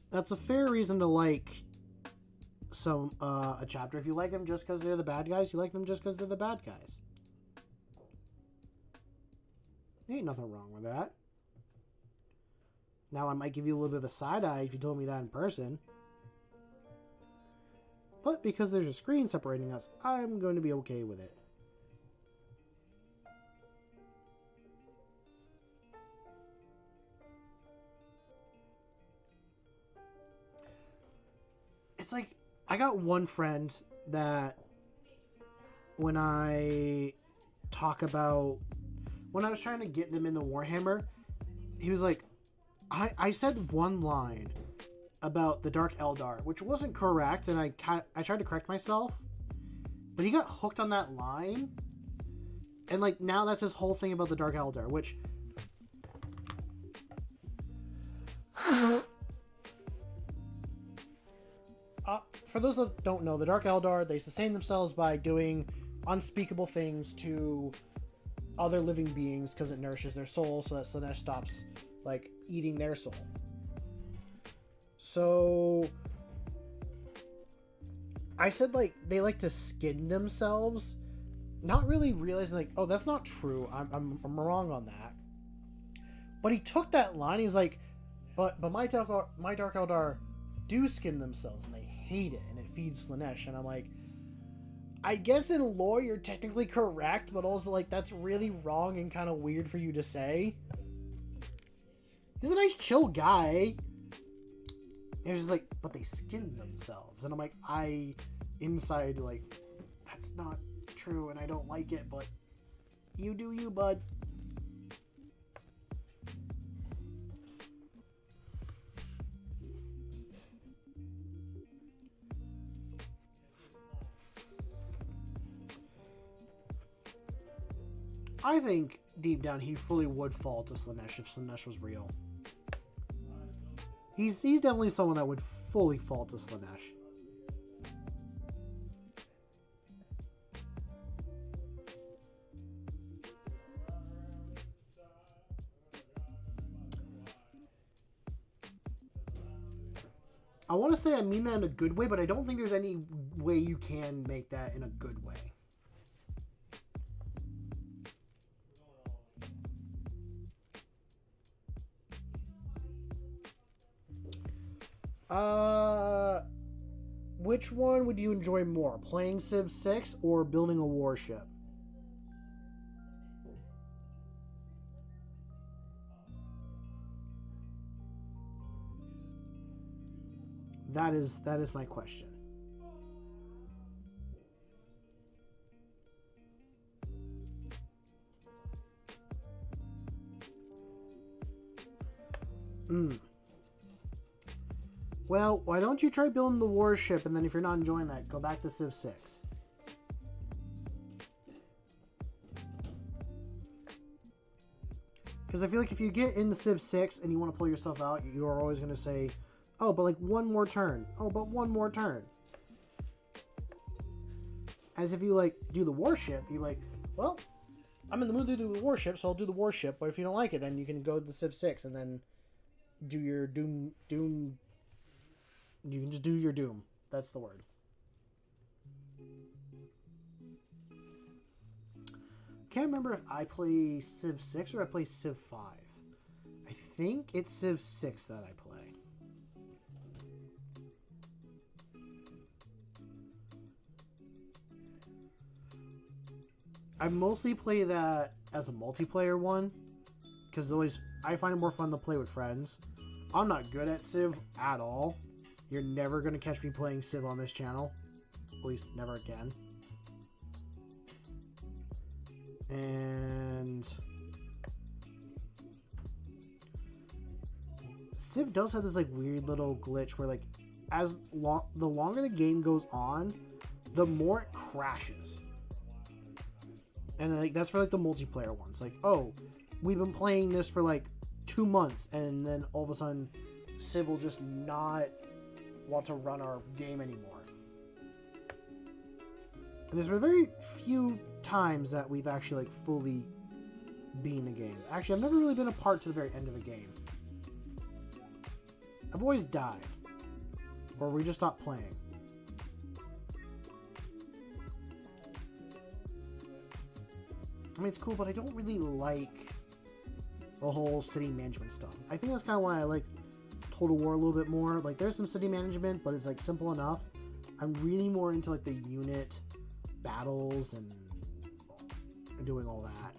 That's a fair reason to like some a chapter. If you like them just because they're the bad guys, you like them just because they're the bad guys. Ain't nothing wrong with that. Now, I might give you a little bit of a side eye if you told me that in person. But because there's a screen separating us, I'm going to be okay with it. It's like, I got one friend that when I talk about, when I was trying to get them into Warhammer, he was like, I said one line about the Dark Eldar, which wasn't correct, and I tried to correct myself, but he got hooked on that line, and like now that's his whole thing about the Dark Eldar, which for those that don't know, the Dark Eldar, they sustain themselves by doing unspeakable things to other living beings because it nourishes their soul, so that Slanesh stops, like, eating their soul. So I said, like, they like to skin themselves, not really realizing, like, oh, that's not true. I'm wrong on that. But he took that line. He's like, but my Dark Eldar do skin themselves, and they hate it, and it feeds Slanesh. And I'm like, I guess in lore you're technically correct, but also, like, that's really wrong and kind of weird for you to say. He's a nice, chill guy. And he's just like, but they skin themselves. And I'm like, inside, like, that's not true, and I don't like it, but you do you, bud. I think deep down he fully would fall to Slanesh if Slanesh was real. He's definitely someone that would fully fall to Slanesh. I want to say I mean that in a good way, but I don't think there's any way you can make that in a good way. Which one would you enjoy more? Playing Civ 6 or building a warship? That is my question. Well, why don't you try building the warship, and then if you're not enjoying that, go back to Civ 6. Because I feel like if you get into Civ 6 and you want to pull yourself out, you're always going to say, oh, but like one more turn. Oh, but one more turn. As if you like do the warship, you're like, well, I'm in the mood to do the warship, so I'll do the warship. But if you don't like it, then you can go to Civ 6 and then do your Doom. You can just do your Doom. That's the word. Can't remember if I play Civ 6 or I play Civ 5. I think it's Civ 6 that I play. I mostly play that as a multiplayer one, because I find it more fun to play with friends. I'm not good at Civ at all. You're never going to catch me playing Civ on this channel. At least never again. And Civ does have this like weird little glitch where like the longer the game goes on, the more it crashes. And like that's for like the multiplayer ones. Like, oh, we've been playing this for like 2 months, and then all of a sudden Civ will just not want to run our game anymore. And there's been very few times that we've actually like fully beaten a game. Actually, I've never really been a part to the very end of a game. I've always died, or we just stopped playing. I mean, it's cool, but I don't really like the whole city management stuff. I think that's kind of why I like Total War a little bit more. Like, there's some city management, but it's like simple enough. I'm really more into like the unit battles and doing all that.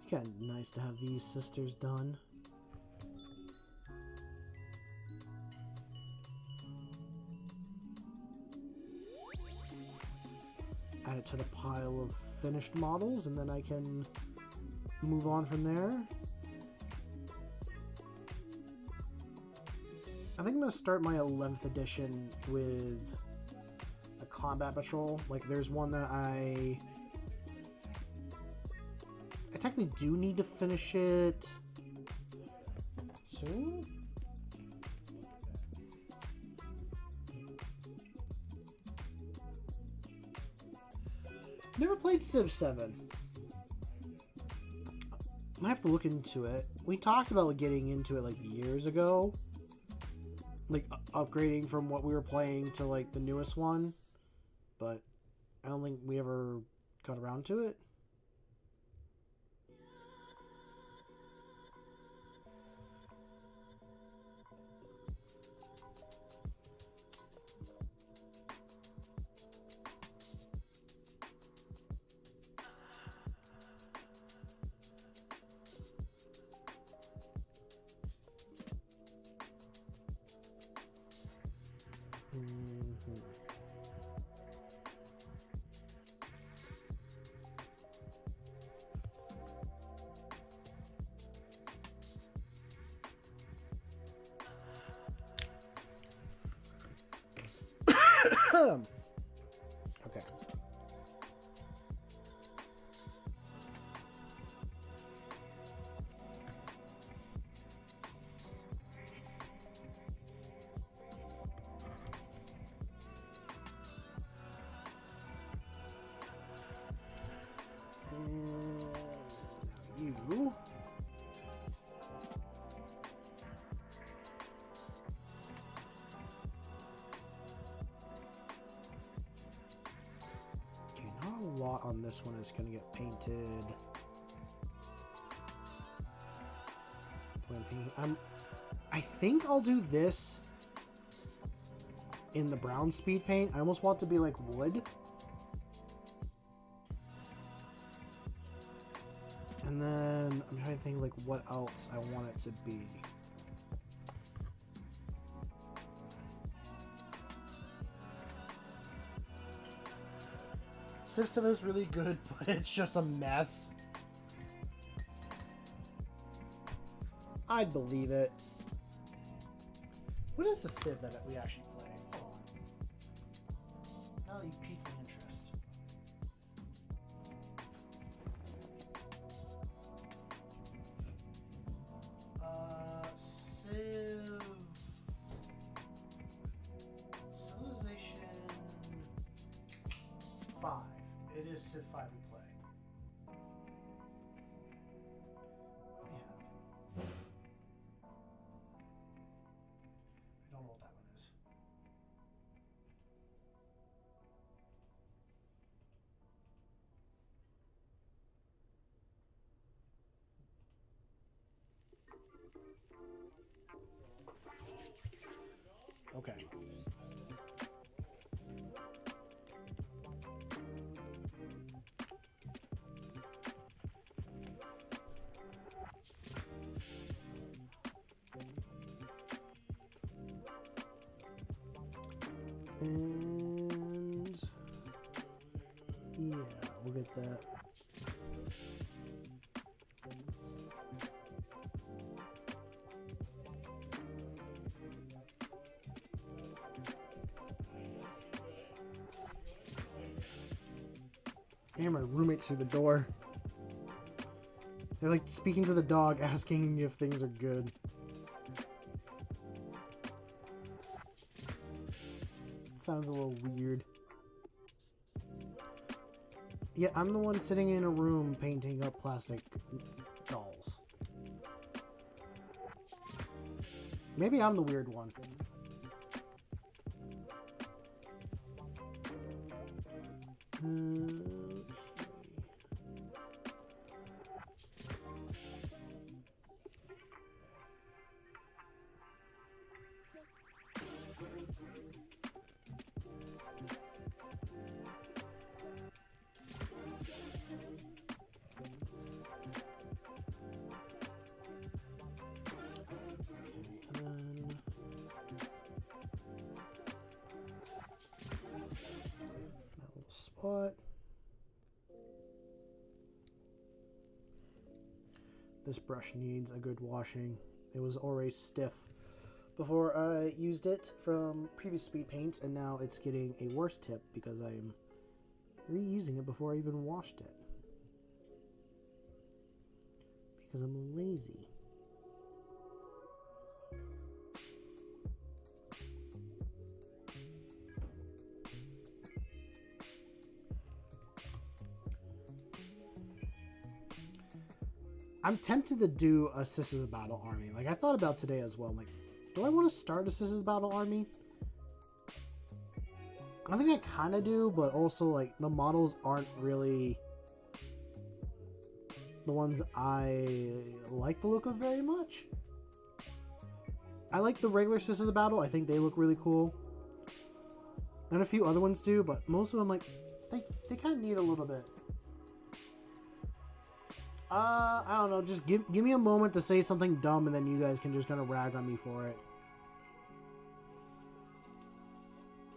It's kind of nice to have these sisters done. Add it to the pile of finished models, and then I can move on from there. I think I'm gonna start my 11th edition with a combat patrol. Like, there's one that I technically do need to finish it soon. Never played Civ 7. Might have to look into it. We talked about getting into it like years ago. Like upgrading from what we were playing to like the newest one. But I don't think we ever got around to it. Okay. And you. Not a lot on this one is going to get painted. I think I'll do this in the brown speed paint. I almost want it to be like wood. And then I'm trying to think like what else I want it to be. Civ 7 is really good, but it's just a mess. I'd believe it. What is the Civ that we actually play? Hold on. Now you piqued my interest. Civ... Civilization 5. It is Civ 5 we play. What do we have? I don't know what that one is. Okay. And yeah, we'll get that. I hear my roommate through the door. They're like speaking to the dog, asking if things are good. Sounds a little weird. Yeah, I'm the one sitting in a room painting up plastic dolls. Maybe I'm the weird one. Okay. Spot. This brush needs a good washing. It was already stiff before I used it from previous speed paints, and now it's getting a worse tip because I'm reusing it before I even washed it. Because I'm lazy. I'm tempted to do a Sisters of Battle army. Like, I thought about today as well. Like, do I want to start a Sisters of Battle army? I think I kind of do, but also, like, the models aren't really the ones I like the look of very much. I like the regular Sisters of Battle. I think they look really cool. And a few other ones do, but most of them, like, they kind of need a little bit. I don't know. Just give me a moment to say something dumb, and then you guys can just kind of rag on me for it.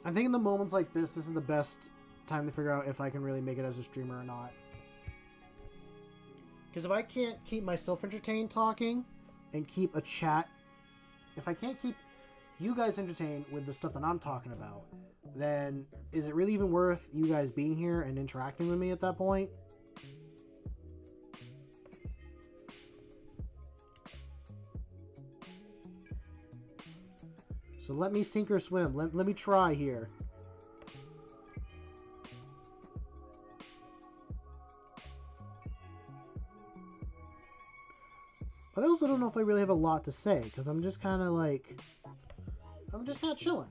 I think in the moments like this is the best time to figure out if I can really make it as a streamer or not. Because if I can't keep myself entertained talking and keep a chat, if I can't keep you guys entertained with the stuff that I'm talking about, then is it really even worth you guys being here and interacting with me at that point? So let me sink or swim. Let me try here. But I also don't know if I really have a lot to say, because I'm just kind of like... I'm just kind of chilling.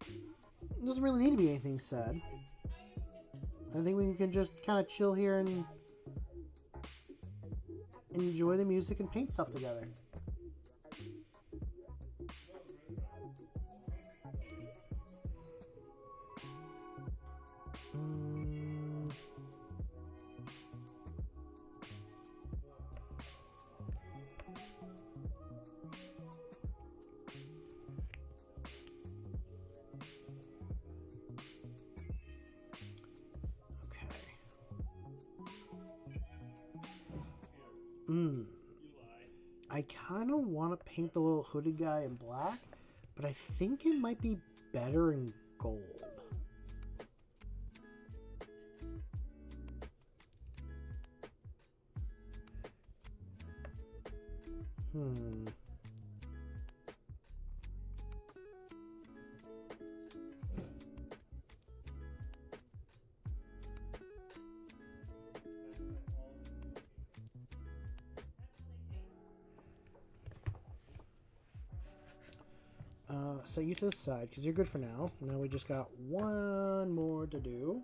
It doesn't really need to be anything said. I think we can just kind of chill here and enjoy the music and paint stuff together. I kind of want to paint the little hooded guy in black, but I think it might be better in gold. Set you to the side because you're good for now. Now we just got one more to do.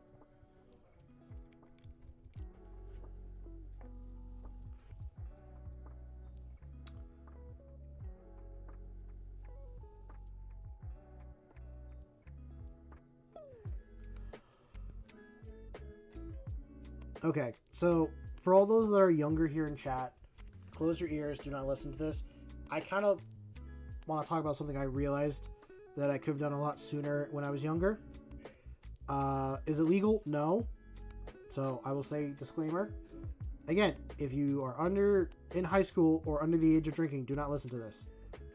Okay, so for all those that are younger here in chat, close your ears, do not listen to this. I kind of want to talk about something I realized that I could have done a lot sooner when I was younger. Is it legal? No. So I will say disclaimer. Again, if you are in high school or under the age of drinking, do not listen to this.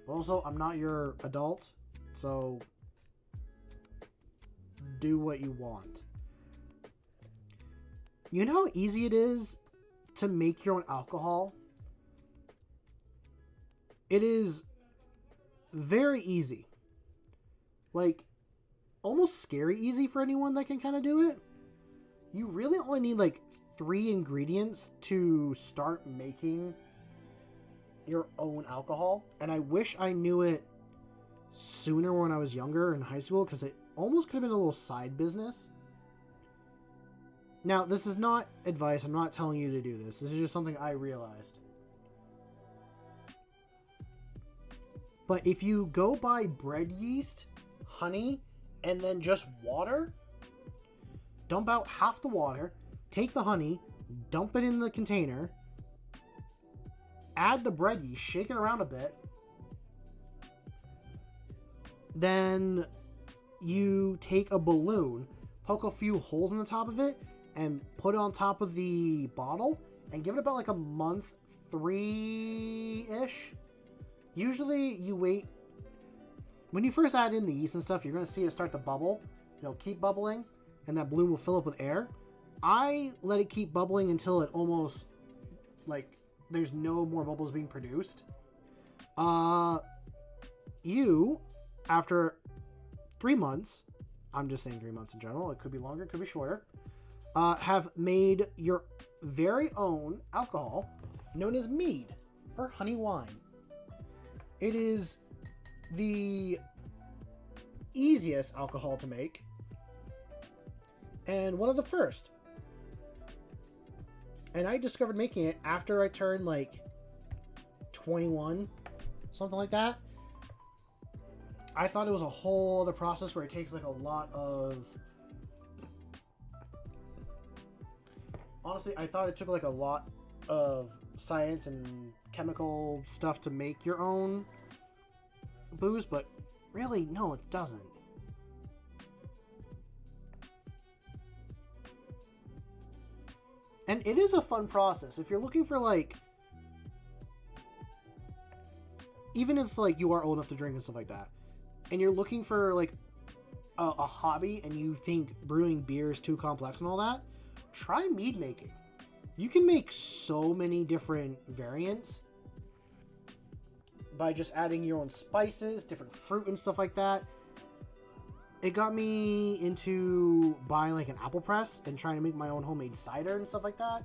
But also, I'm not your adult, so do what you want. You know how easy it is to make your own alcohol? It is very easy. Like, almost scary easy for anyone that can kind of do it. You really only need like 3 ingredients to start making your own alcohol. And I wish I knew it sooner when I was younger in high school, because it almost could have been a little side business. Now, this is not advice. I'm not telling you to do this. This is just something I realized. But if you go buy bread yeast, honey, and then just water, dump out half the water, take the honey, dump it in the container, add the bread yeast, shake it around a bit, then you take a balloon, poke a few holes in the top of it, and put it on top of the bottle, and give it about like a month, 3-ish. Usually you wait when you first add in the yeast and stuff, you're going to see it start to bubble. It'll keep bubbling, and that balloon will fill up with air. I let it keep bubbling until it almost, like, there's no more bubbles being produced. You, after 3 months, I'm just saying 3 months in general, it could be longer, it could be shorter, have made your very own alcohol known as mead, or honey wine. It is the easiest alcohol to make, and one of the first. And I discovered making it after I turned like 21, something like that. I thought it was a whole other process where it takes like a lot of... Honestly, I thought it took like a lot of science and chemical stuff to make your own booze, but really, no, it doesn't. And it is a fun process. If you're looking for like... Even if like you are old enough to drink and stuff like that, and you're looking for like a hobby and you think brewing beer is too complex and all that, try mead making. You can make so many different variants by just adding your own spices, different fruit and stuff like that. It got me into buying like an apple press and trying to make my own homemade cider and stuff like that.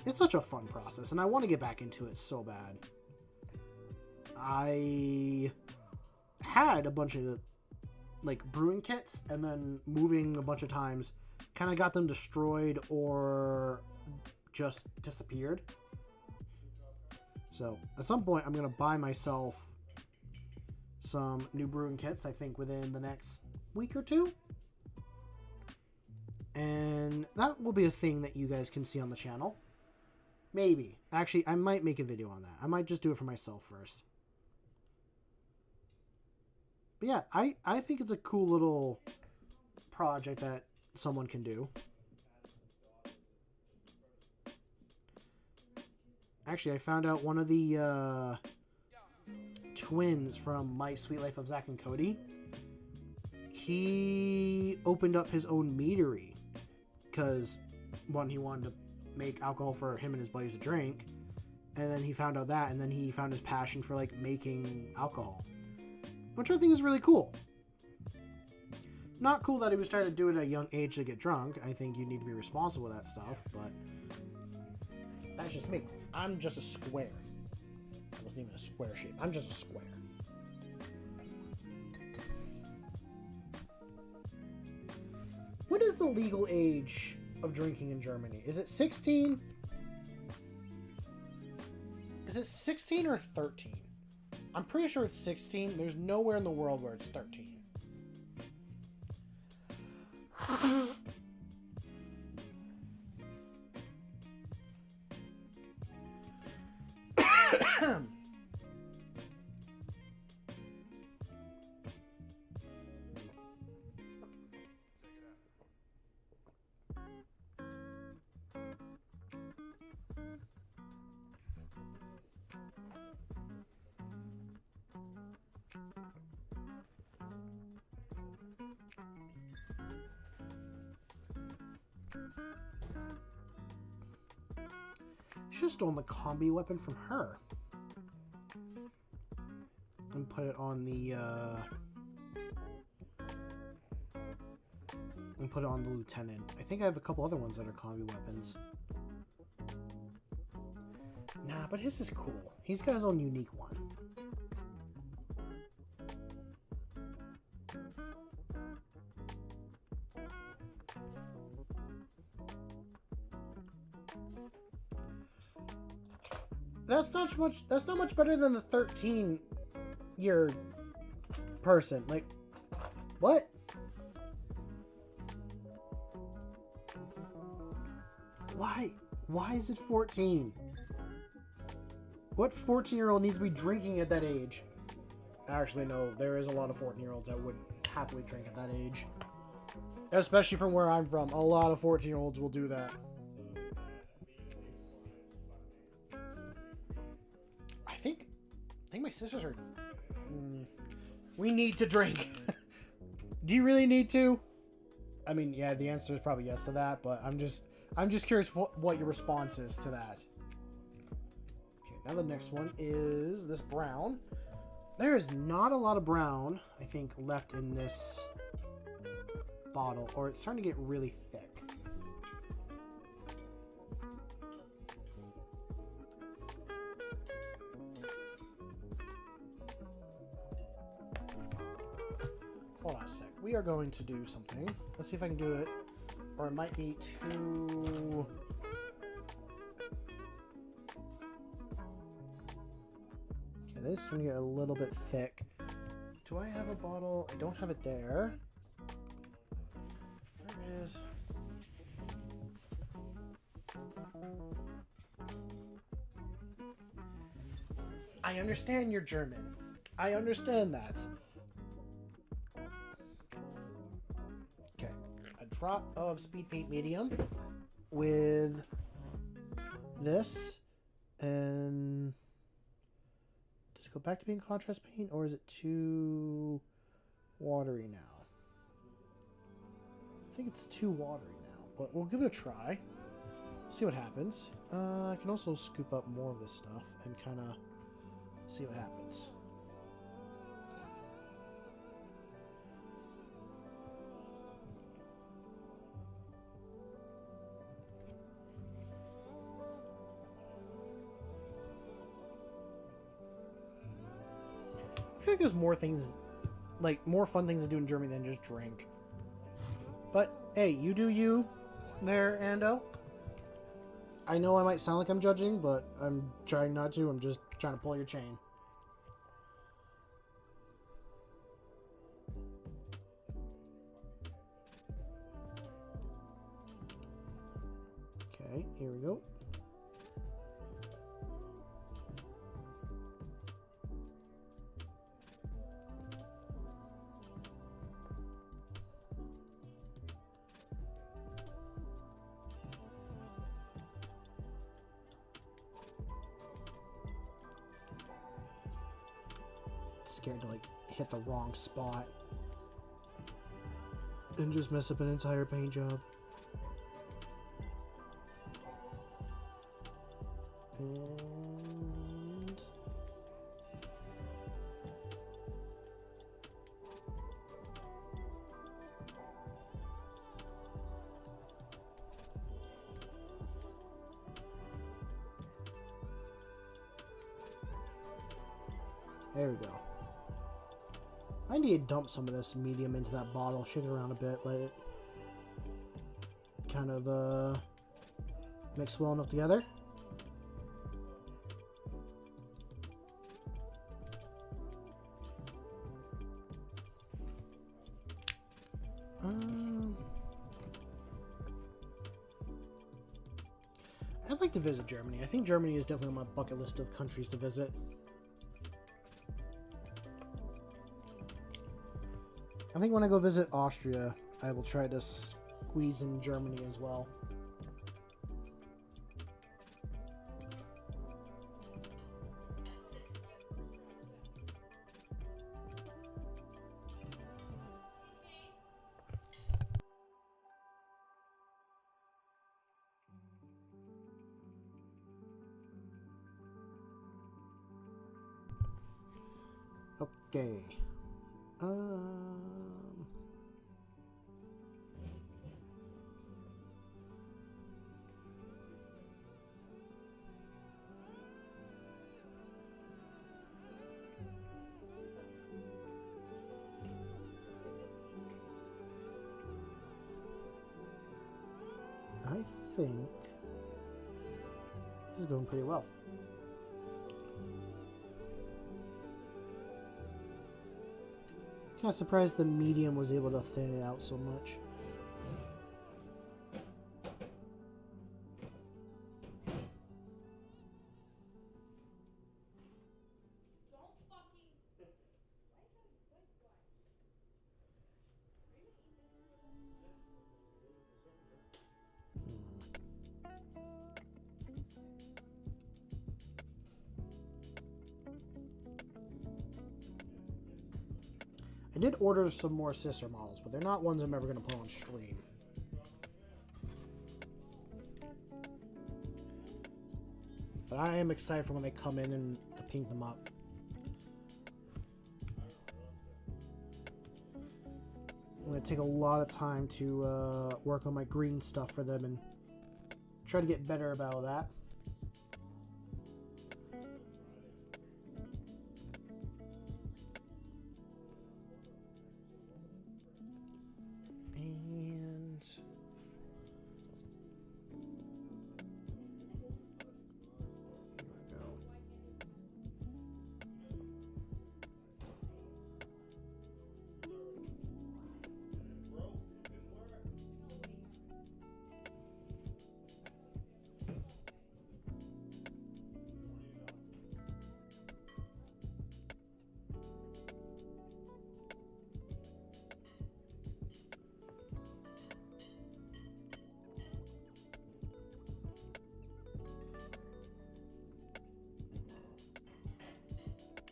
It's such a fun process, and I want to get back into it so bad. I had a bunch of like brewing kits, and then moving a bunch of times kind of got them destroyed or just disappeared. So at some point I'm gonna buy myself some new brewing kits, I think within the next week or two, and that will be a thing that you guys can see on the channel. Maybe actually I might make a video on that. I might just do it for myself first. But yeah, I think it's a cool little project that someone can do. Actually, I found out one of the twins from My Sweet Life of Zach and Cody, he opened up his own meadery because, one, he wanted to make alcohol for him and his buddies to drink, and then he found out that, and then he found his passion for like making alcohol, which I think is really cool. Not cool that he was trying to do it at a young age to get drunk. I think you need to be responsible with that stuff, but that's just me. I'm just a square. That wasn't even a square shape. I'm just a square. What is the legal age of drinking in Germany? Is it 16? Is it 16 or 13? I'm pretty sure it's 16. There's nowhere in the world where it's 13. Should have stolen the combi weapon from her and put it on the lieutenant. I think I have a couple other ones that are combi weapons. Nah, but his is cool. He's got his own unique one. That's not much better than the 13-year person. Like, what? Why is it 14? What 14-year-old needs to be drinking at that age? Actually, no, there is a lot of 14-year-olds that would happily drink at that age. Especially from where I'm from. A lot of 14-year-olds will do that. I think my sisters are... We need to drink. Do you really need to? I mean, yeah, the answer is probably yes to that, but I'm just curious what your response is to that. Okay, now the next one is this brown. There is not a lot of brown, I think, left in this bottle, or it's starting to get really thick. Hold on a sec. We are going to do something. Let's see if I can do it. Or it might be too... Okay, this is going to get a little bit thick. Do I have a bottle? I don't have it there. There it is. I understand you're German. I understand that. Okay, a drop of speed paint medium with this, and does it go back to being contrast paint, or is it too watery now? I think it's too watery now, but we'll give it a try. See what happens. I can also scoop up more of this stuff and kind of see what happens. I feel like there's more things, like more fun things to do in Germany than just drink. But hey, you do you there, Ando. I know I might sound like I'm judging, but I'm trying not to. I'm just trying to pull your chain. Okay, here we go. Scared to like hit the wrong spot and just mess up an entire paint job. And there we go. I need to dump some of this medium into that bottle, shake it around a bit, let it kind of mix well enough together. I'd like to visit Germany. I think Germany is definitely on my bucket list of countries to visit. I think when I go visit Austria, I will try to squeeze in Germany as well. Okay. I think this is going pretty well. Kind of surprised the medium was able to thin it out so much. I did order some more sister models, but they're not ones I'm ever going to put on stream. But I am excited for when they come in and to paint them up. I'm going to take a lot of time to work on my green stuff for them and try to get better about that.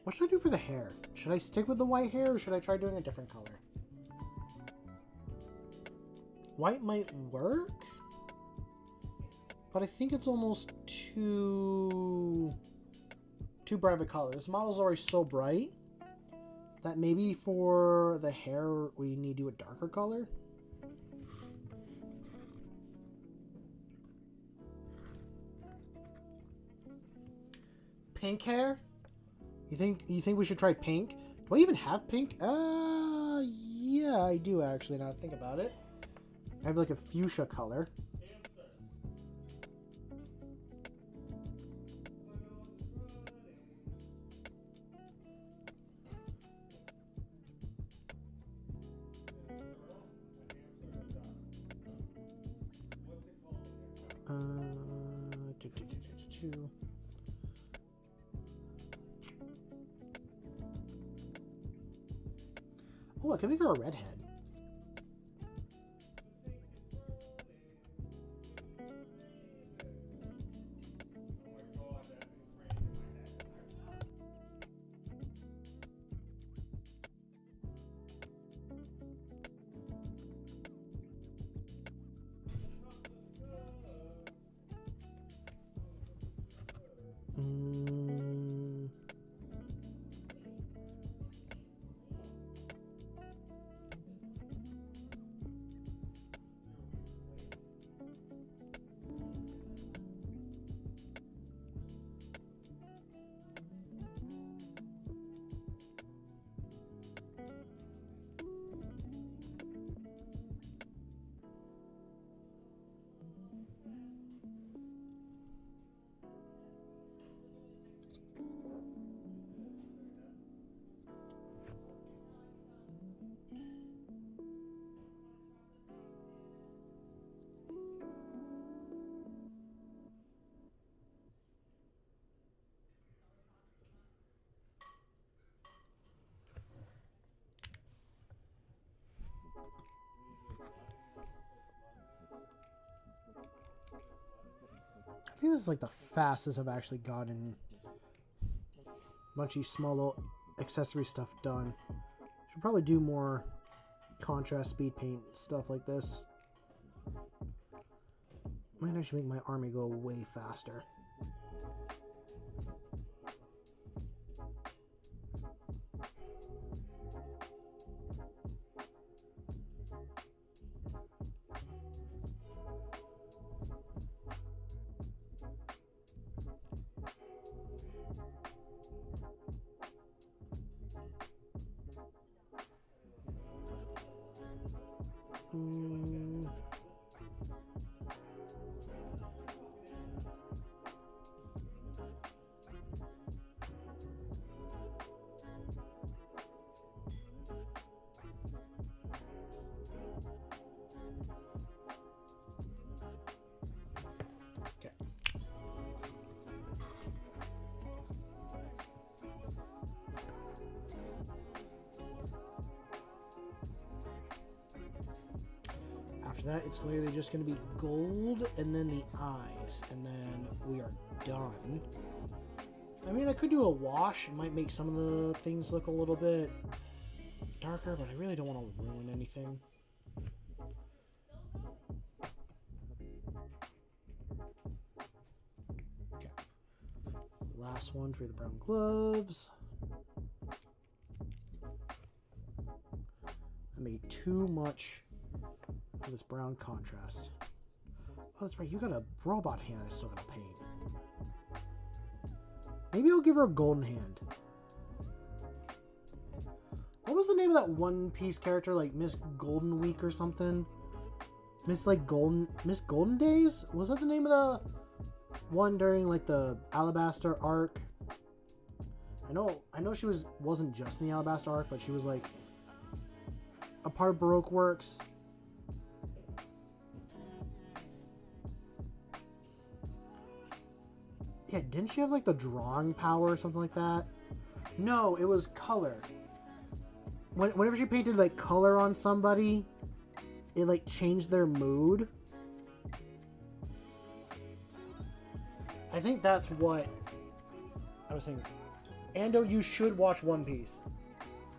What should I do for the hair? Should I stick with the white hair or should I try doing a different color? White might work, but I think it's almost too bright of a color. This model's already so bright that maybe for the hair we need to do a darker color. Pink hair? You think we should try pink? Do I even have pink? Yeah, I do actually, now that I think about it. I have like a fuchsia color. Oh, I can make her a redhead. I think this is like the fastest I've actually gotten a bunch of these small little accessory stuff done. Should probably do more contrast speed paint stuff like this. Might actually make my army go way faster. After that, it's literally just going to be gold and then the eyes, and then we are done. I mean, I could do a wash. It might make some of the things look a little bit darker, but I really don't want to ruin anything. Okay. Last one for the brown gloves. I made too much of this brown contrast. Oh, that's right. You got a robot hand I still gotta paint. Maybe I'll give her a golden hand. What was the name of that One Piece character? Like Miss Golden Week or something? Miss Golden Days? Was that the name of the one during like the Alabasta arc? I know she wasn't just in the Alabasta arc, but she was like a part of Baroque Works. Yeah, didn't she have like the drawing power or something like that? No, it was color. Whenever she painted like color on somebody, it like changed their mood. I think that's what I was thinking. Ando, you should watch One Piece.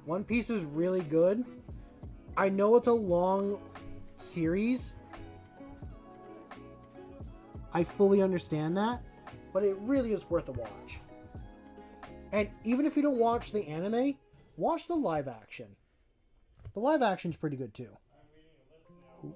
One Piece is really good. I know it's a long series. I fully understand that, but it really is worth a watch. And even if you don't watch the anime, watch the live action. The live action's pretty good too. Ooh.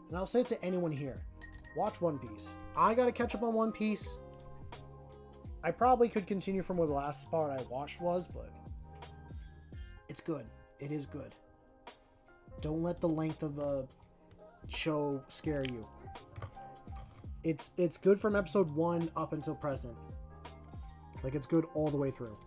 And I'll say it to anyone here. Watch One Piece. I gotta catch up on One Piece. I probably could continue from where the last part I watched was, but it's good. It is good. Don't let the length of the show scare you. It's good from episode 1 up until present. Like, it's good all the way through.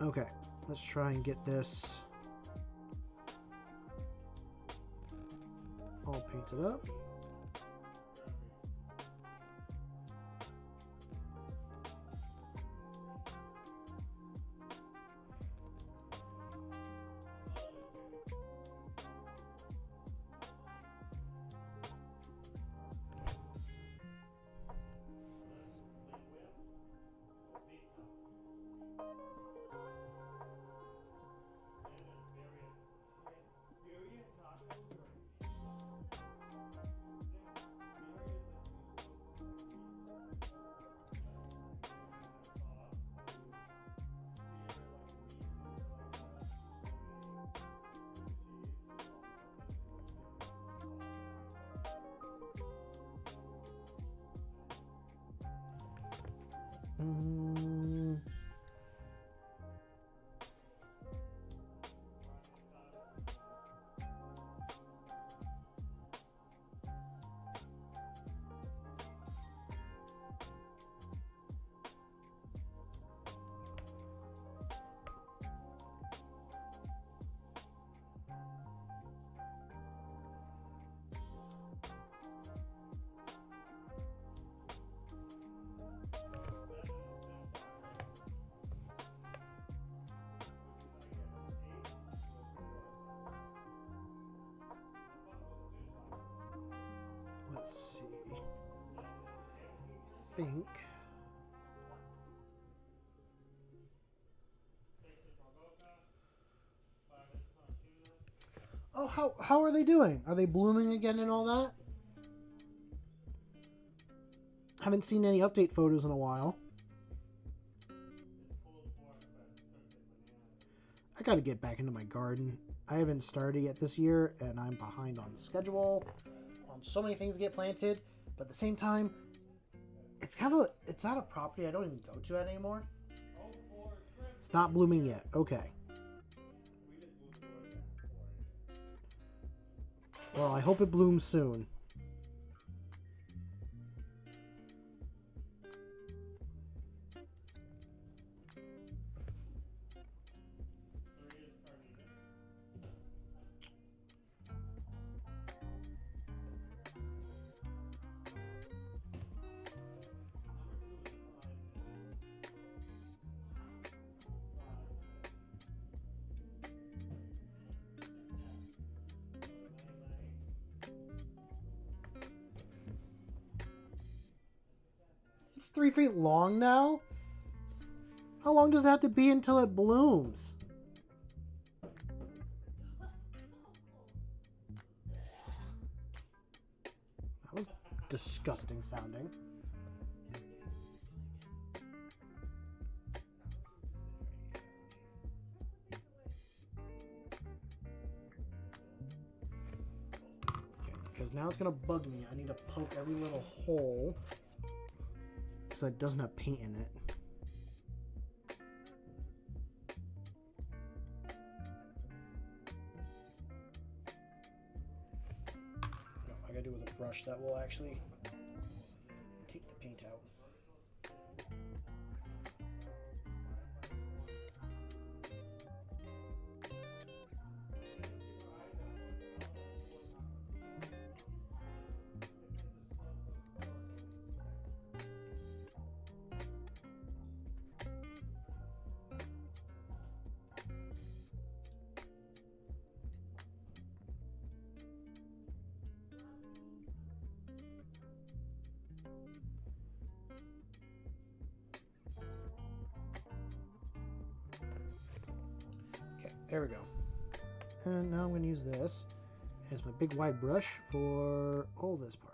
Okay, let's try and get this all painted up. Let's see. I think. Oh, how are they doing? Are they blooming again and all that? Haven't seen any update photos in a while. I gotta get back into my garden. I haven't started yet this year, and I'm behind on schedule. So many things get planted, but at the same time, it's not a property I don't even go to anymore. It's not blooming yet. Okay. Well, I hope it blooms soon. 3 feet long now? How long does it have to be until it blooms? That was disgusting sounding. Because now it's going to bug me. I need to poke every little hole so it doesn't have paint in it. No, I got to do it with a brush that will actually take the paint out. There we go. And now I'm going to use this as my big wide brush for all this part.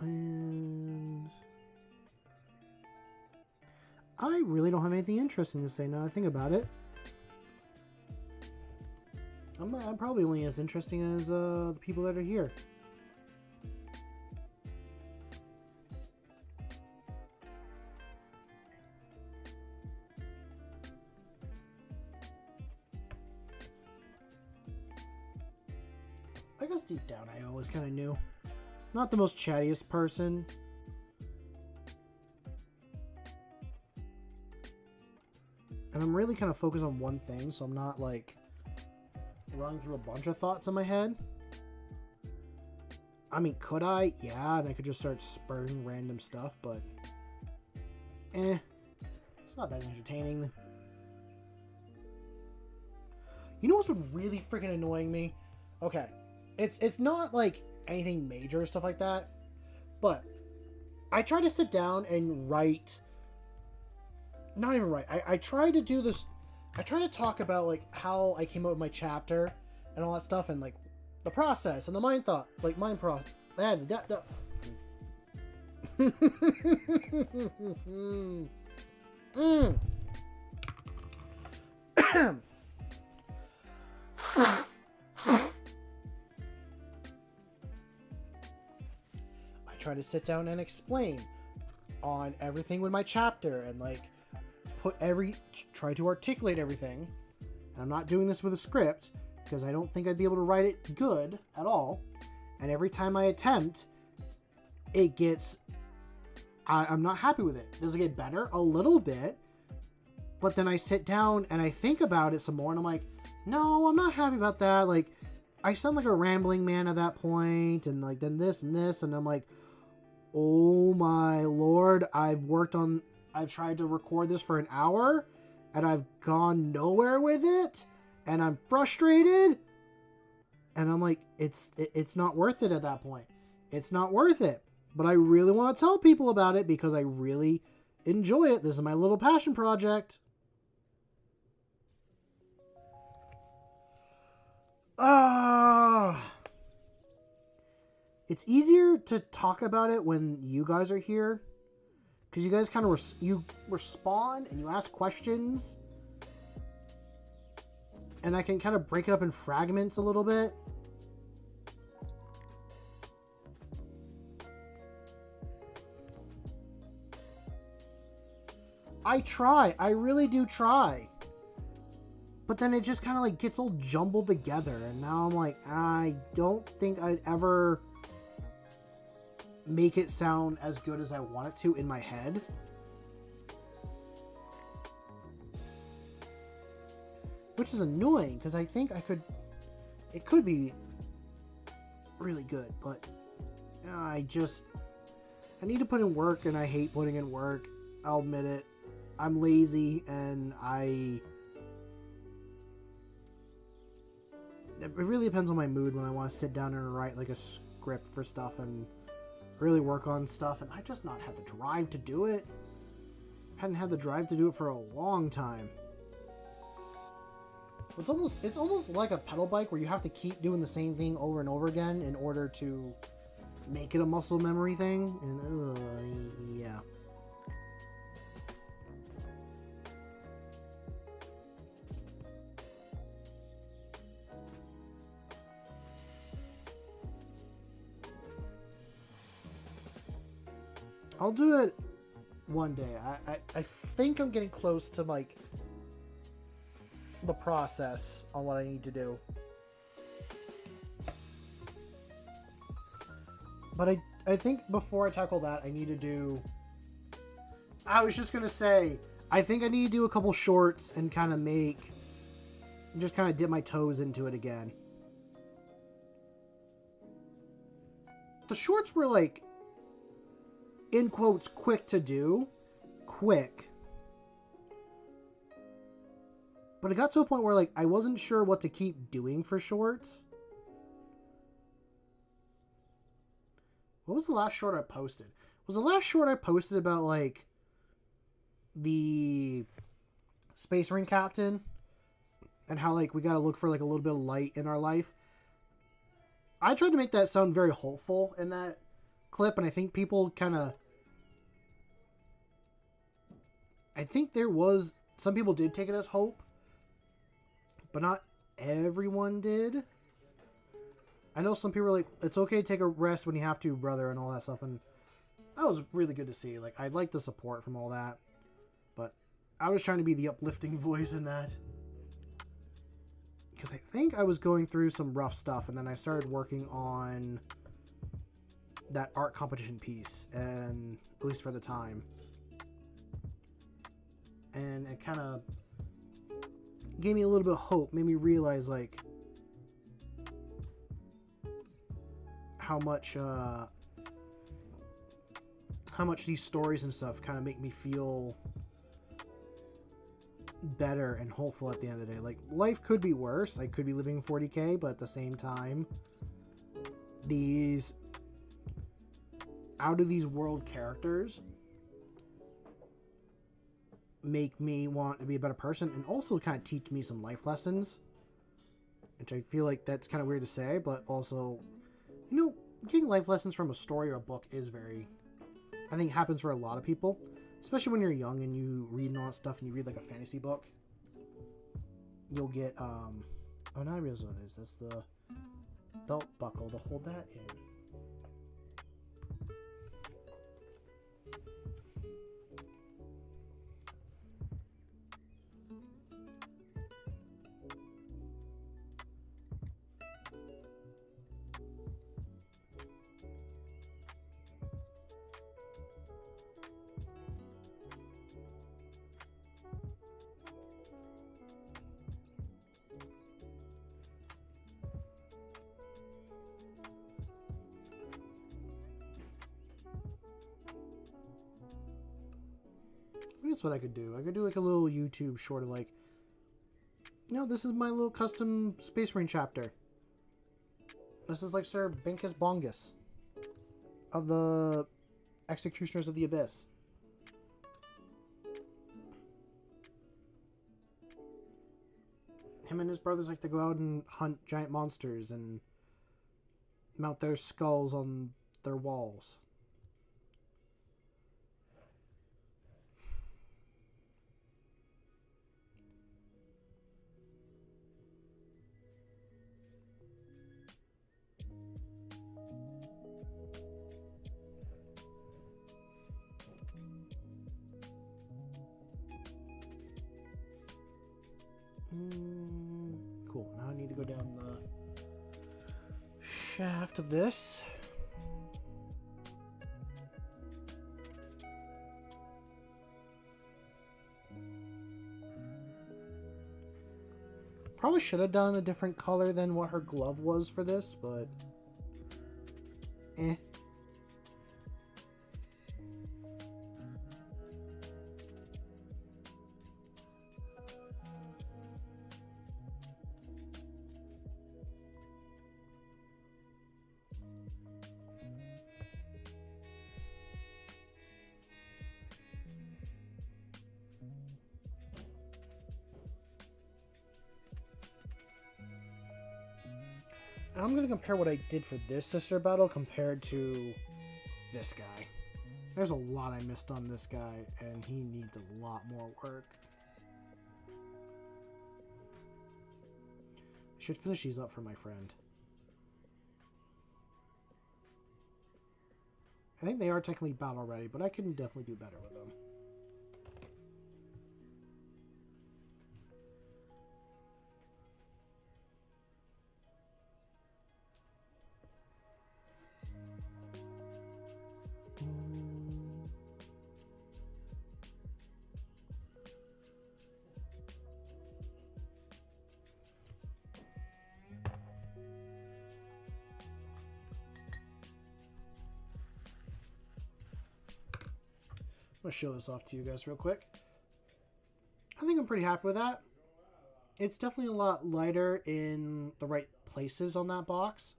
And I really don't have anything interesting to say now I think about it. I'm probably only as interesting as the people that are here. I guess deep down I always kind of knew. Not the most chattiest person. And I'm really kind of focused on one thing, so I'm not like running through a bunch of thoughts in my head. I mean, could I? Yeah, and I could just start spurting random stuff, but it's not that entertaining. You know what's been really freaking annoying me? Okay, it's not like anything major or stuff like that, but I try to sit down and write, not even write, I try to do this, I try to talk about like how I came up with my chapter and all that stuff, and like the process and the mind thought, like mind process. Try to sit down and explain on everything with my chapter and like try to articulate everything. And I'm not doing this with a script because I don't think I'd be able to write it good at all. And every time I attempt, it gets, I'm not happy with it. Does it get better? A little bit. But then I sit down and I think about it some more and I'm like, no, I'm not happy about that. Like, I sound like a rambling man at that point, and like then this and this, and I'm like, oh my lord, I've tried to record this for an hour and I've gone nowhere with it and I'm frustrated, and I'm like, it's not worth it at that point. It's not worth it. But I really want to tell people about it because I really enjoy it. This is my little passion project. It's easier to talk about it when you guys are here, because you guys kind of you respond and you ask questions, and I can kind of break it up in fragments a little bit. I try. I really do try. But then it just kind of like gets all jumbled together, and now I'm like, I don't think I'd ever make it sound as good as I want it to in my head. Which is annoying, because I think I could it could be really good, but I need to put in work, and I hate putting in work. I'll admit it. I'm lazy, and it really depends on my mood when I want to sit down and write like a script for stuff and really work on stuff, and I just not had the drive to do it. Hadn't had the drive to do it for a long time. It's almost like a pedal bike where you have to keep doing the same thing over and over again in order to make it a muscle memory thing, and yeah. I'll do it one day. I think I'm getting close to like the process on what I need to do. But I think before I tackle that, I need to do... I was just going to say, I think I need to do a couple shorts and kind of just kind of dip my toes into it again. The shorts were like, in quotes, quick to do. Quick. But it got to a point where like I wasn't sure what to keep doing for shorts. What was the last short I posted? Was the last short I posted about like the Space Marine captain and how like we gotta look for like a little bit of light in our life? I tried to make that sound very hopeful in that clip, and I think people kind of... I think some people did take it as hope, but not everyone did. I know some people were like, it's okay to take a rest when you have to, brother, and all that stuff, and that was really good to see. Like, I like the support from all that, but I was trying to be the uplifting voice in that. Because I think I was going through some rough stuff, and then I started working on that art competition piece, and at least for the time. And it kind of gave me a little bit of hope, made me realize, like, how much these stories and stuff kind of make me feel better and hopeful at the end of the day. Like, life could be worse. I could be living 40K, but at the same time, these out of these world characters make me want to be a better person, and also kind of teach me some life lessons, which I feel like that's kind of weird to say, but also, you know, getting life lessons from a story or a book is I think happens for a lot of people, especially when you're young and you read all that stuff and you read like a fantasy book. You'll get oh, now I realize what it is. That's the belt buckle to hold that in. That's what I could do. I could do like a little YouTube short of like, you know, this is my little custom Space Marine chapter. This is like Sir Binkus Bongus of the Executioners of the Abyss. Him and his brothers like to go out and hunt giant monsters and mount their skulls on their walls. Cool. Now I need to go down the shaft of this. Probably should have done a different color than what her glove was for this, but eh. I'm going to compare what I did for this sister battle compared to this guy. There's a lot I missed on this guy, and he needs a lot more work. I should finish these up for my friend. I think they are technically battle ready, but I can definitely do better with them. I'm going to show this off to you guys real quick. I think I'm pretty happy with that. It's definitely a lot lighter in the right places on that box.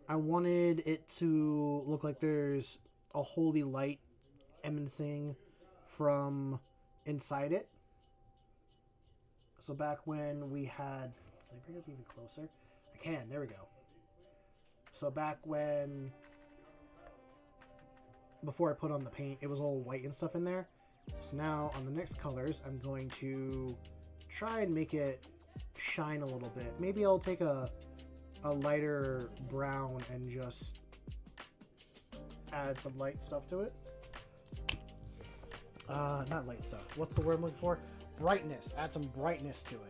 I wanted it to look like there's a holy light emanating from inside it. So back when we had... Can I bring it up even closer? I can. There we go. So back when... Before I put on the paint, it was all white and stuff in there. So now on the next colors, I'm going to try and make it shine a little bit. Maybe I'll take a lighter brown and just add some light stuff to it. Not light stuff. What's the word I'm looking for? Brightness. Add some brightness to it.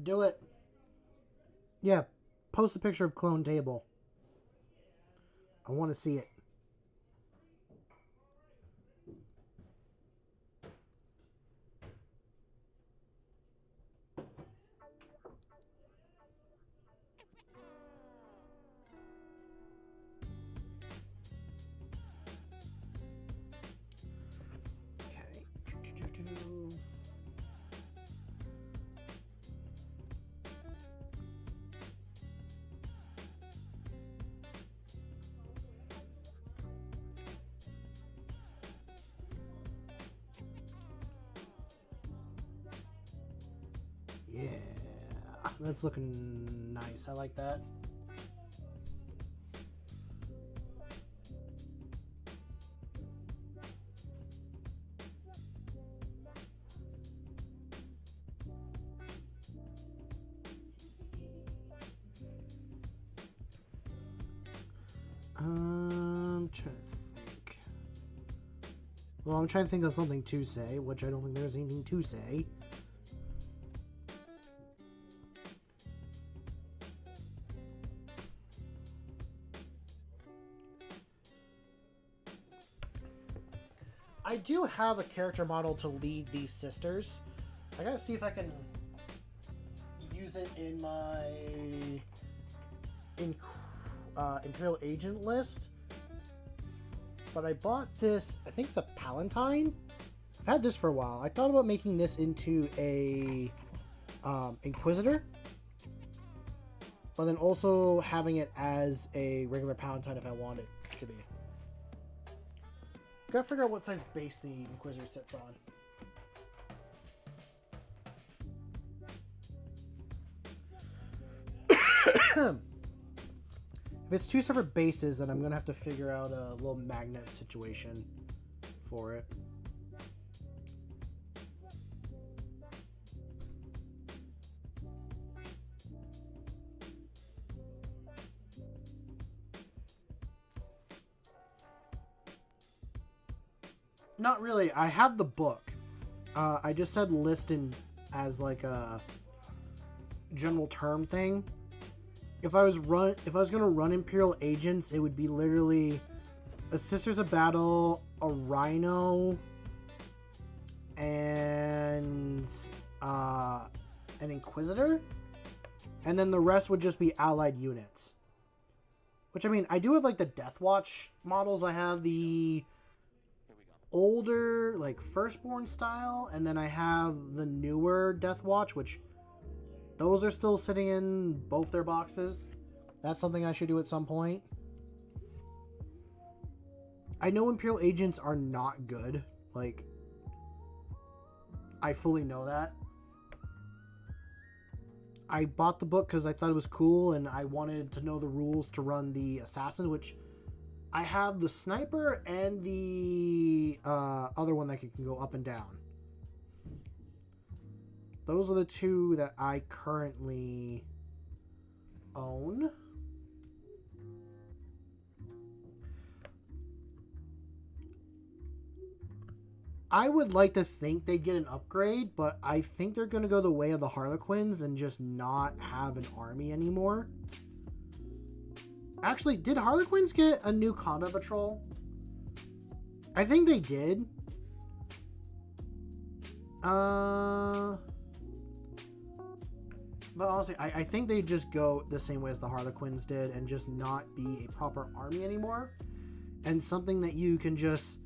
Do it. Yeah, post a picture of clone table. I want to see it. Yeah, that's looking nice. I like that. trying to think. Well, I'm trying to think of something to say, which I don't think there's anything to say. I do have a character model to lead these sisters. I gotta see if I can use it in my Imperial Agent list. But I bought this, I think it's a Palatine. I've had this for a while. I thought about making this into a Inquisitor, but then also having it as a regular Palatine if I want it to be. Gotta figure out what size base the Inquisitor sits on. If it's two separate bases, then I'm gonna have to figure out a little magnet situation for it. Not really. I have the book. I just said list in as like a general term thing. If I was gonna run Imperial Agents, it would be literally a Sisters of Battle, a Rhino, and an Inquisitor, and then the rest would just be allied units. Which, I mean, I do have like the Death Watch models. I have the older, like, Firstborn style, and then I have the newer Death Watch, which those are still sitting in both their boxes. That's something I should do at some point. I know Imperial Agents are not good. Like, I fully know that. I bought the book because I thought it was cool, and I wanted to know the rules to run the Assassin, which I have the Sniper and the other one that can go up and down. Those are the two that I currently own. I would like to think they get an upgrade, but I think they're going to go the way of the Harlequins and just not have an army anymore. Actually, did Harlequins get a new combat patrol? I think they did. But honestly, I think they just go the same way as the Harlequins did and just not be a proper army anymore. And something that you can just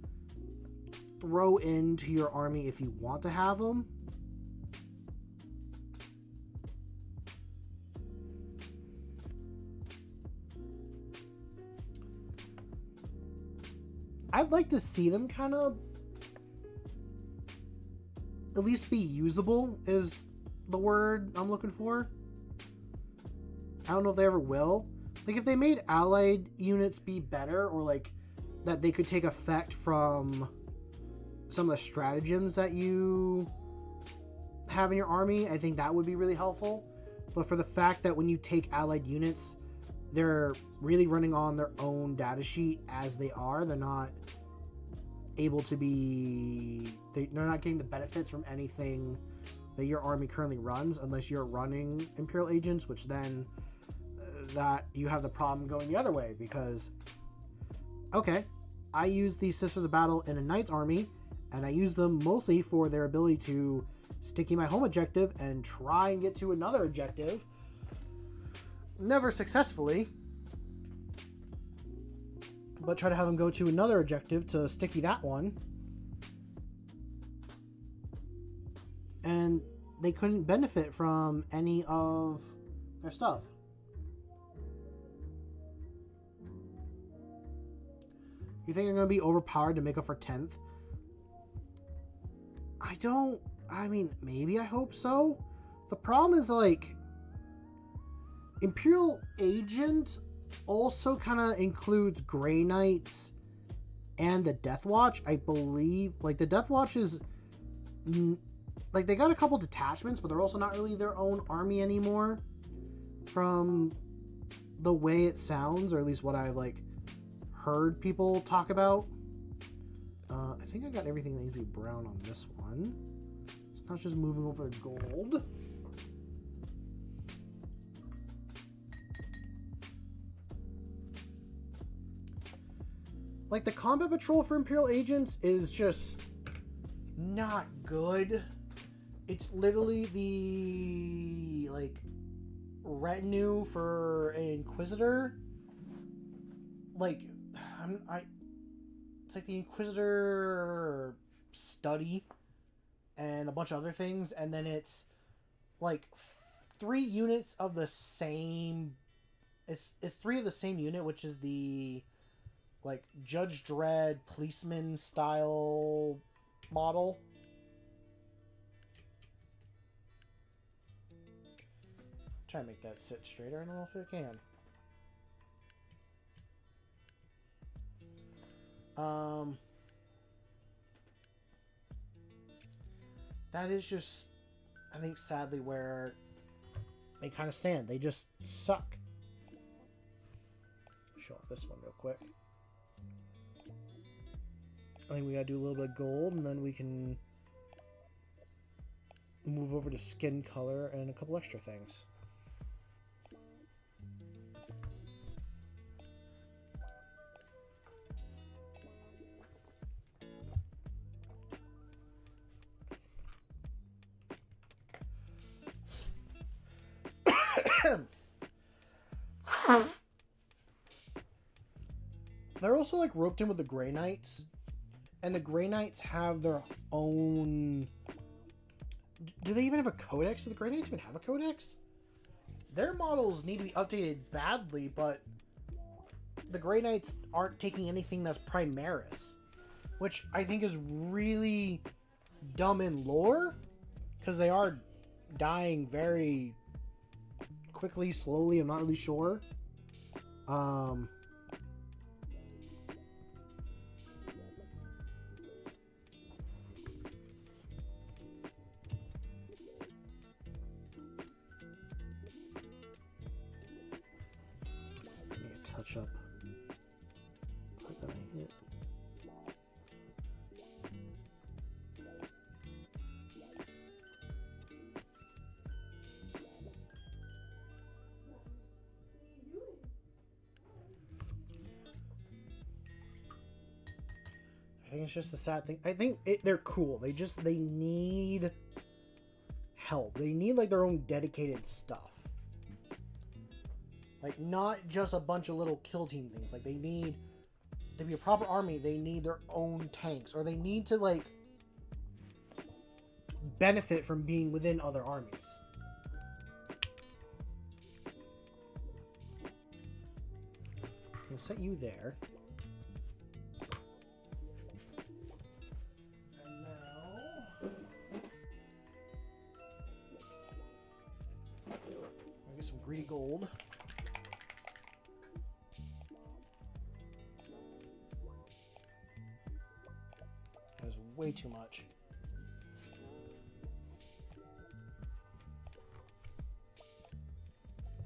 throw into your army if you want to have them. I'd like to see them kind of at least be usable is the word I'm looking for. I don't know if they ever will. Like, if they made allied units be better, or like that they could take effect from some of the stratagems that you have in your army, I think that would be really helpful. But for the fact that when you take allied units, they're really running on their own data sheet as they are. They're not able to be... They're not getting the benefits from anything that your army currently runs, unless you're running Imperial Agents, which then that you have the problem going the other way, because, okay, I use these Sisters of Battle in a Knight's army, and I use them mostly for their ability to sticky my home objective and try and get to another objective. Never successfully, but try to have them go to another objective to sticky that one. And they couldn't benefit from any of their stuff. You think they're going to be overpowered to make up for 10th? I mean, maybe I hope so. The problem is, like, Imperial Agent also kind of includes Grey Knights and the Death Watch, I believe. Like, the Death Watch is... Like, they got a couple detachments, but they're also not really their own army anymore, from the way it sounds, or at least what I've, like, heard people talk about. I think I got everything that needs to be brown on this one. It's not just moving over to gold. Like, the combat patrol for Imperial agents is just not good. It's literally the, like, retinue for an Inquisitor. Like, it's like the Inquisitor study and a bunch of other things, and then it's like 3 units of the same. It's 3 of the same unit, which is the like Judge Dredd policeman style model. Try to make that sit straighter. I don't know if it can. That is just, I think, sadly where they kind of stand. They just suck. Show off this one real quick. I think we gotta do a little bit of gold, and then we can move over to skin color and a couple extra things. They're also like roped in with the Grey Knights, and the Grey Knights have their own. Do they even have a codex? Do the Grey Knights even have a codex? Their models need to be updated badly, but the Grey Knights aren't taking anything that's Primaris, which I think is really dumb in lore, because they are dying very quickly, slowly. I'm not really sure. Touch up part that I hit. I think it's just a sad thing. I think they're cool. They need help. They need like their own dedicated stuff. Like, not just a bunch of little kill team things. Like, they need to be a proper army. They need their own tanks, or they need to like benefit from being within other armies. I'll set you there. And now I'll get some greedy gold. Way too much.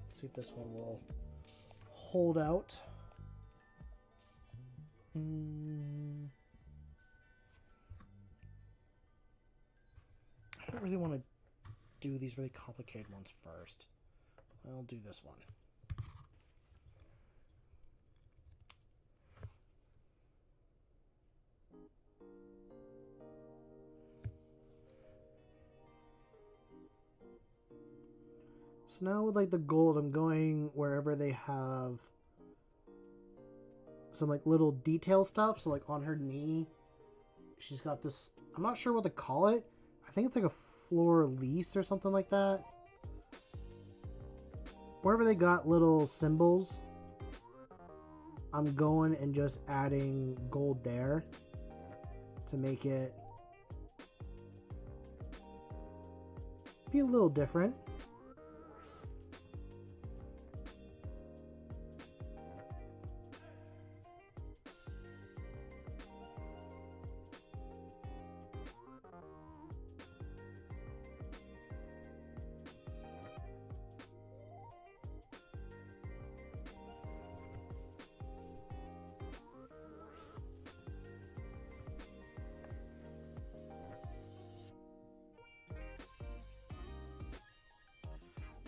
Let's see if this one will hold out. I don't really want to do these really complicated ones first. I'll do this one. So now with like the gold, I'm going wherever they have some like little detail stuff. So like on her knee, she's got this, I'm not sure what to call it. I think it's like a fleur-de-lis or something like that. Wherever they got little symbols, I'm going and just adding gold there to make it be a little different.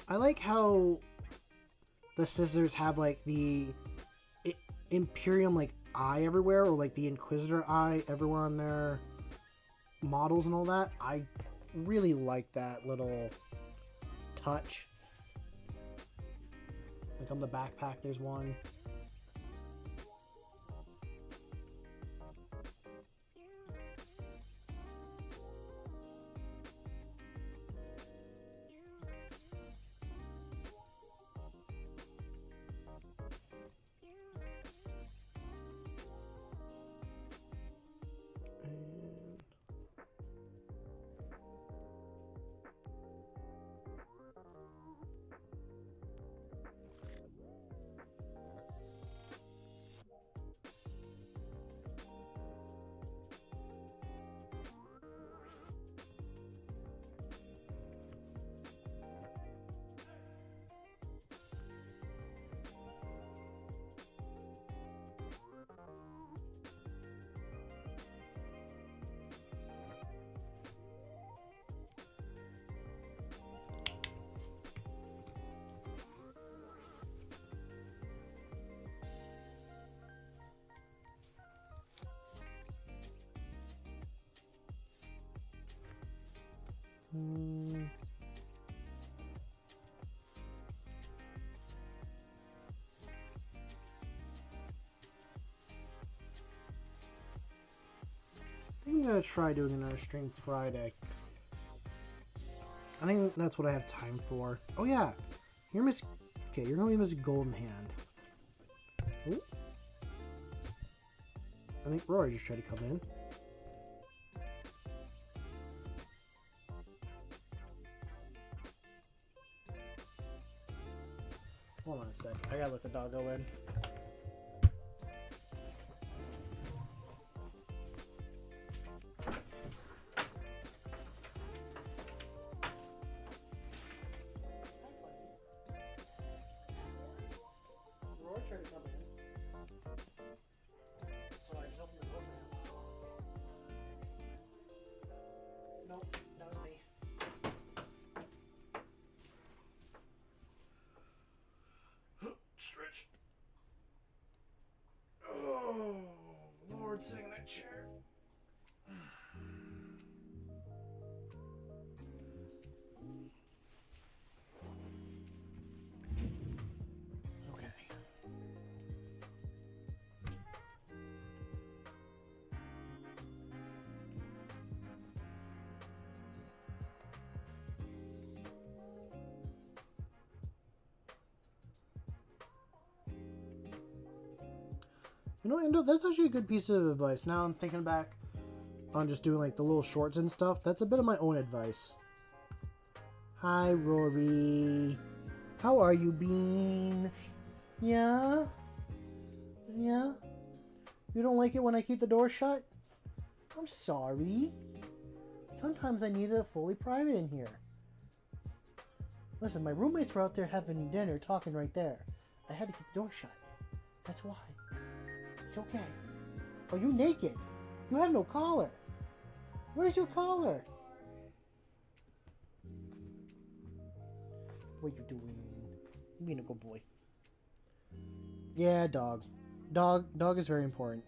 I like how the scissors have like the Imperium like eye everywhere, or like the Inquisitor eye everywhere on their models and all that. I really like that little touch. Like on the backpack, there's one. I think I'm gonna try doing another stream Friday. I think that's what I have time for. Oh yeah, you're Miss. Okay, you're gonna be Miss Golden Hand. Ooh. I think Rory just tried to come in. Hold on a sec. I gotta let the doggo in. Rory tried to come in. So I just opened the door for him. Nope, that was me. Stretch. Oh, Lord, sitting in that chair. Okay. You know, that's actually a good piece of advice. Now I'm thinking back on just doing like the little shorts and stuff. That's a bit of my own advice. Hi, Rory. How are you, Bean? Yeah? Yeah? You don't like it when I keep the door shut? I'm sorry. Sometimes I need it fully private in here. Listen, my roommates were out there having dinner, talking right there. I had to keep the door shut. That's why. It's okay. Oh, you naked. You have no collar. Where's your collar? What you doing? You being a good boy. Yeah, dog. Dog is very important.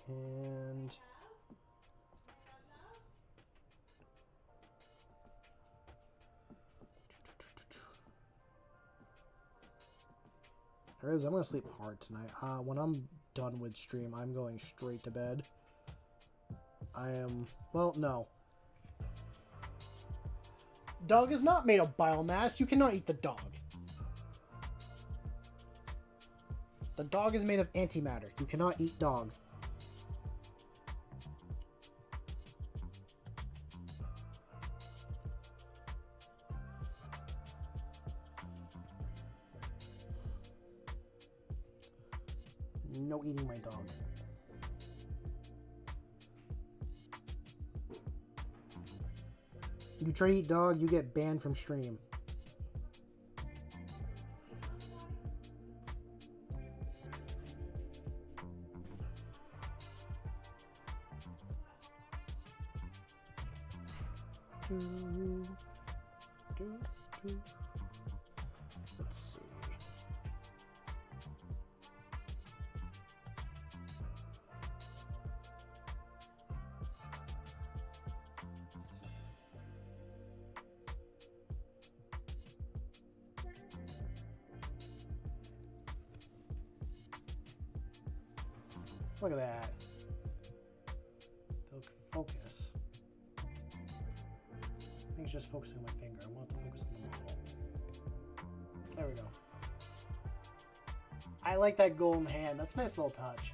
And I'm gonna sleep hard tonight. When I'm done with stream, I'm going straight to bed. I am, well, no. Dog is not made of biomass. You cannot eat the dog. The dog is made of antimatter. You cannot eat dog. No eating my dog. You try to eat dog, you get banned from stream. Let's see. Look at that. Focus. I think it's just focusing on my finger. I want to focus on the model. There we go. I like that golden hand. That's a nice little touch.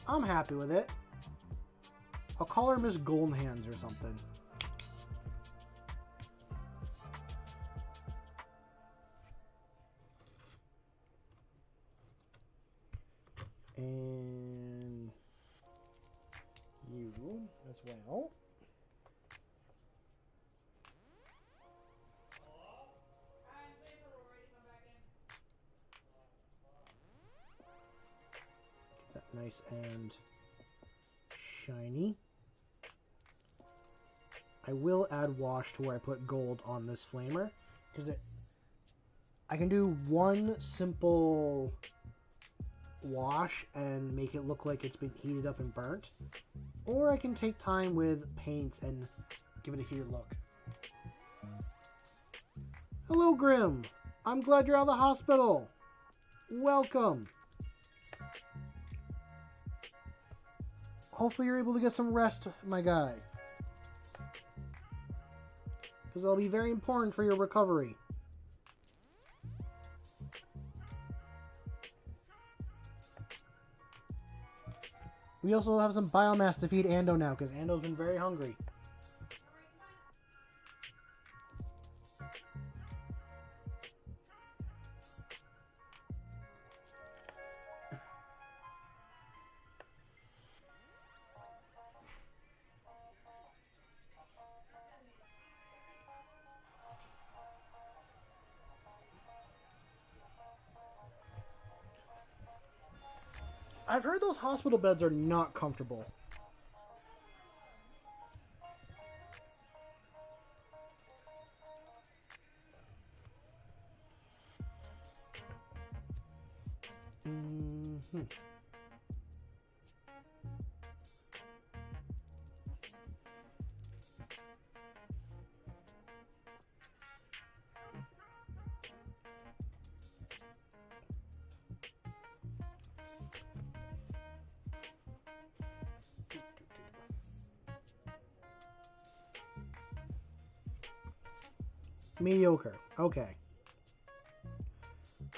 I'm happy with it. I'll call her Miss Golden Hands or something. And you as well. Get that nice and shiny. I will add wash to where I put gold on this flamer because I can do one simple wash and make it look like it's been heated up and burnt, or I can take time with paint and give it a heated look. Hello, Grim. I'm glad you're out of the hospital. Welcome. Hopefully you're able to get some rest, my guy, because that'll be very important for your recovery. We also have some biomass to feed Ando now, because Ando's been very hungry. I've heard those hospital beds are not comfortable. Mediocre. Okay.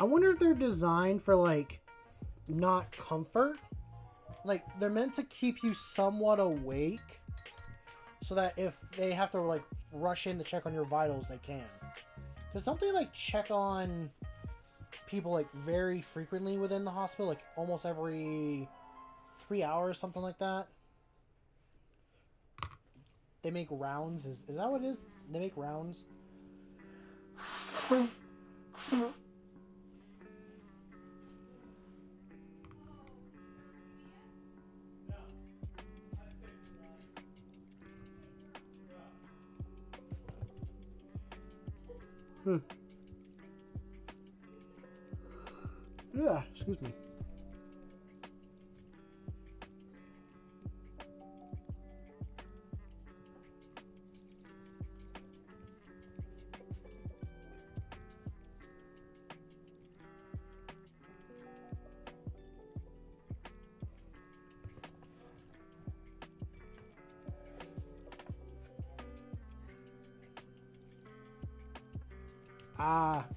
I wonder if they're designed for, like, not comfort. Like, they're meant to keep you somewhat awake so that if they have to, like, rush in to check on your vitals, they can. Because don't they, like, check on people, like, very frequently within the hospital? Like, almost every 3 hours, something like that? They make rounds? Is that what it is? They make rounds? Yeah, excuse me.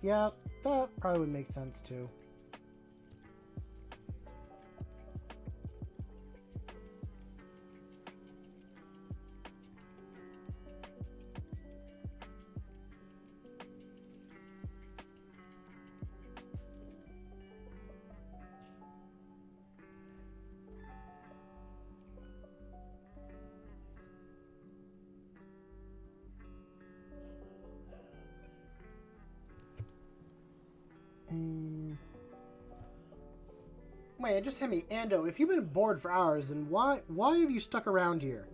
Yeah, that probably would make sense too. Wait, it just hit me. Ando, if you've been bored for hours, then why have you stuck around here?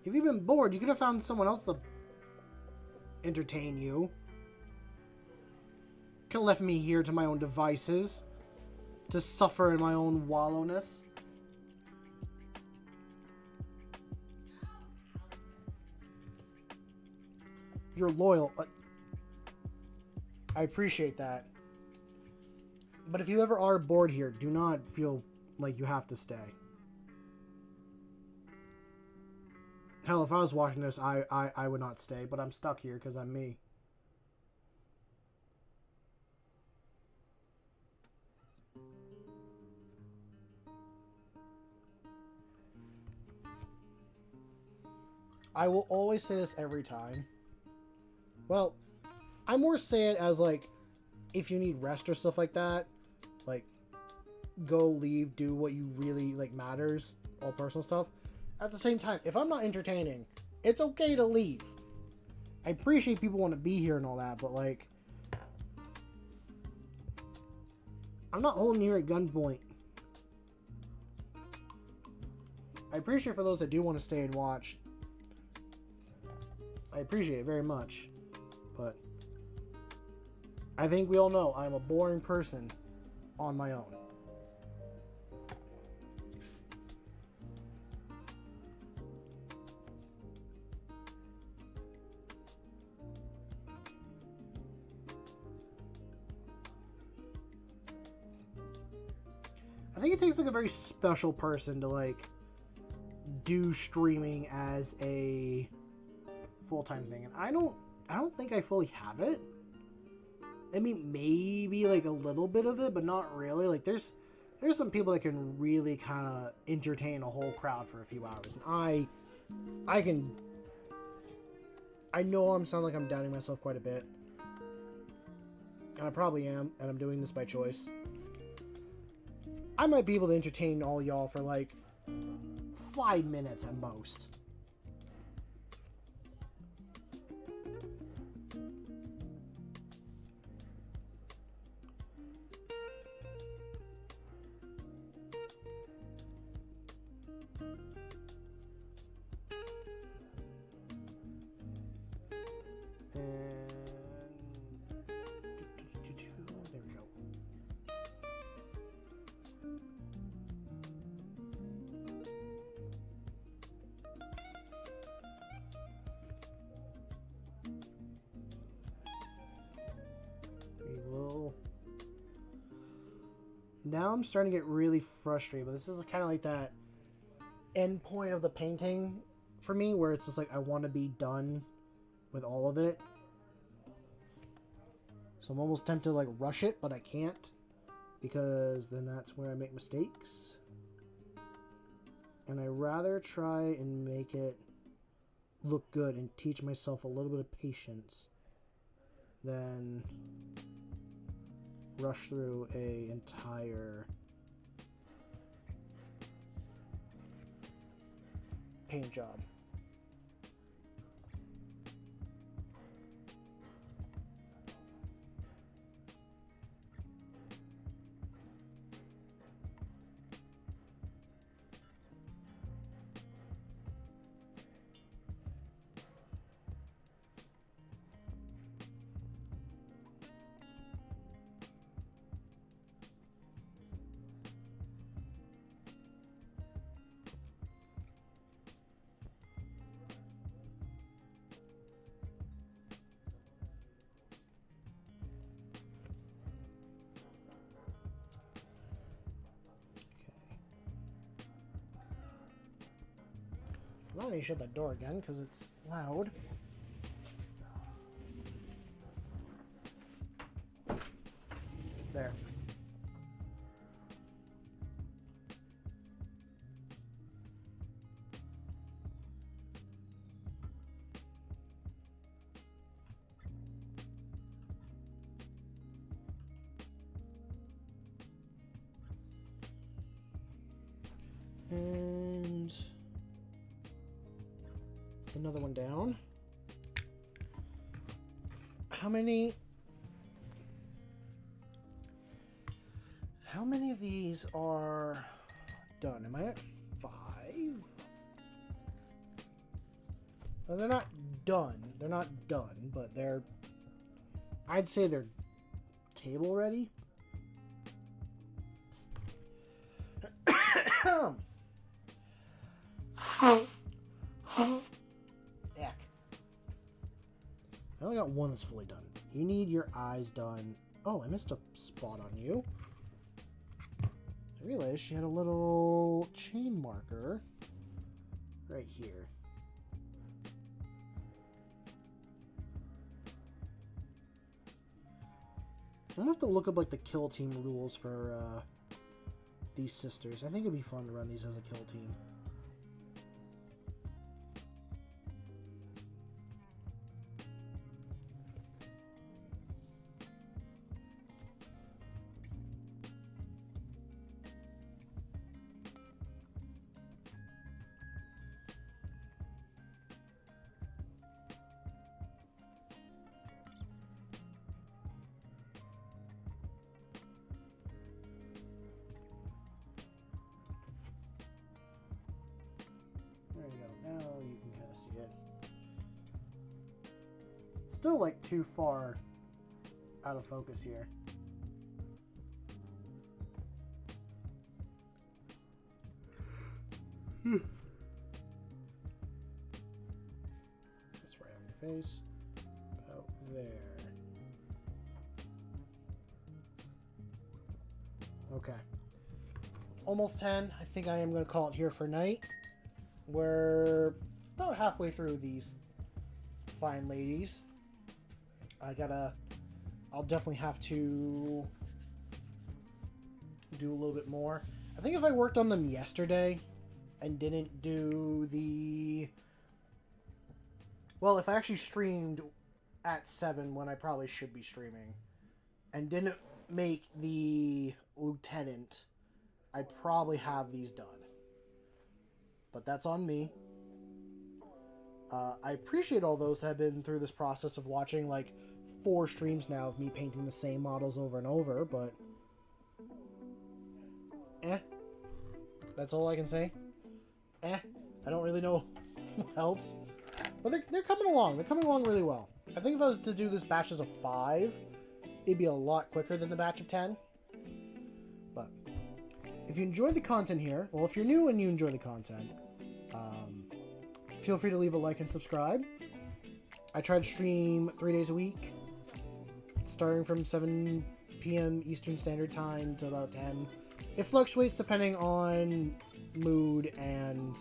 If you've been bored, you could have found someone else to entertain you. Could have left me here to my own devices. To suffer in my own wallowness. You're loyal. I appreciate that. But if you ever are bored here, do not feel like you have to stay. Hell, if I was watching this, I would not stay, but I'm stuck here because I'm me. I will always say this every time. Well, I more say it as like, if you need rest or stuff like that, like, go, leave, do what you really, like, matters, all personal stuff. At the same time, if I'm not entertaining, it's okay to leave. I appreciate people want to be here and all that, but, like, I'm not holding you at gunpoint. I appreciate for those that do want to stay and watch. I appreciate it very much, but I think we all know I'm a boring person on my own. I think it takes like a very special person to like do streaming as a full-time thing, and I don't think I fully have it. I mean, maybe like a little bit of it, but not really. Like there's some people that can really kind of entertain a whole crowd for a few hours, and I know I'm sounding like I'm doubting myself quite a bit, and I probably am, and I'm doing this by choice. I might be able to entertain all y'all for like 5 minutes at most. There we go. We will. Now I'm starting to get really frustrated, but this is kind of like that end point of the painting for me, where it's just like I want to be done with all of it. So I'm almost tempted to like rush it, but I can't, because then that's where I make mistakes. And I rather try and make it look good and teach myself a little bit of patience than rush through a entire paint job. I'm not going to shut that door again because it's loud. There. And it's another one down. How many? how many of these are done? Am I at 5? Well, they're not done. They're not done, but they're... I'd say they're table ready. Eck. I only got one that's fully done. You need your eyes done. Oh, I missed a spot on you. I realized she had a little chain marker right here. I'm gonna have to look up like the kill team rules for these sisters. I think it'd be fun to run these as a kill team. There you go. Now you can kind of see it. Still like too far out of focus here. That's right on your face. About there. Okay. It's almost 10. I think I am going to call it here for night. We're about halfway through these fine ladies. I'll definitely have to do a little bit more. I think if I worked on them yesterday and didn't do the... Well, if I actually streamed at 7 when I probably should be streaming and didn't make the lieutenant, I'd probably have these done. But that's on me. I appreciate all those that have been through this process of watching like 4 streams now of me painting the same models over and over, but that's all I can say. I don't really know what else. But they're coming along. They're coming along really well. I think if I was to do this batch as a 5, it'd be a lot quicker than the batch of 10. But if you enjoyed the content here, well, if you're new and you enjoy the content, feel free to leave a like and subscribe. I try to stream 3 days a week, starting from 7 p.m. Eastern Standard Time to about 10. It fluctuates depending on mood and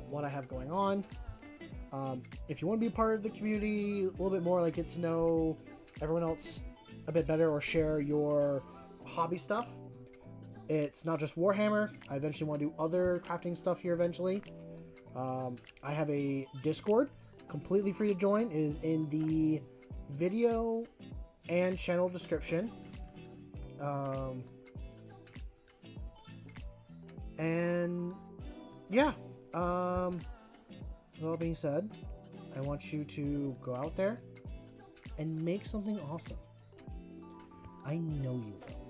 what I have going on. If you want to be a part of the community a little bit more, like get to know everyone else a bit better or share your hobby stuff, it's not just Warhammer. I eventually want to do other crafting stuff here eventually. I have a Discord, completely free to join. It is in the video and channel description. And yeah, with all being said, I want you to go out there and make something awesome. I know you will.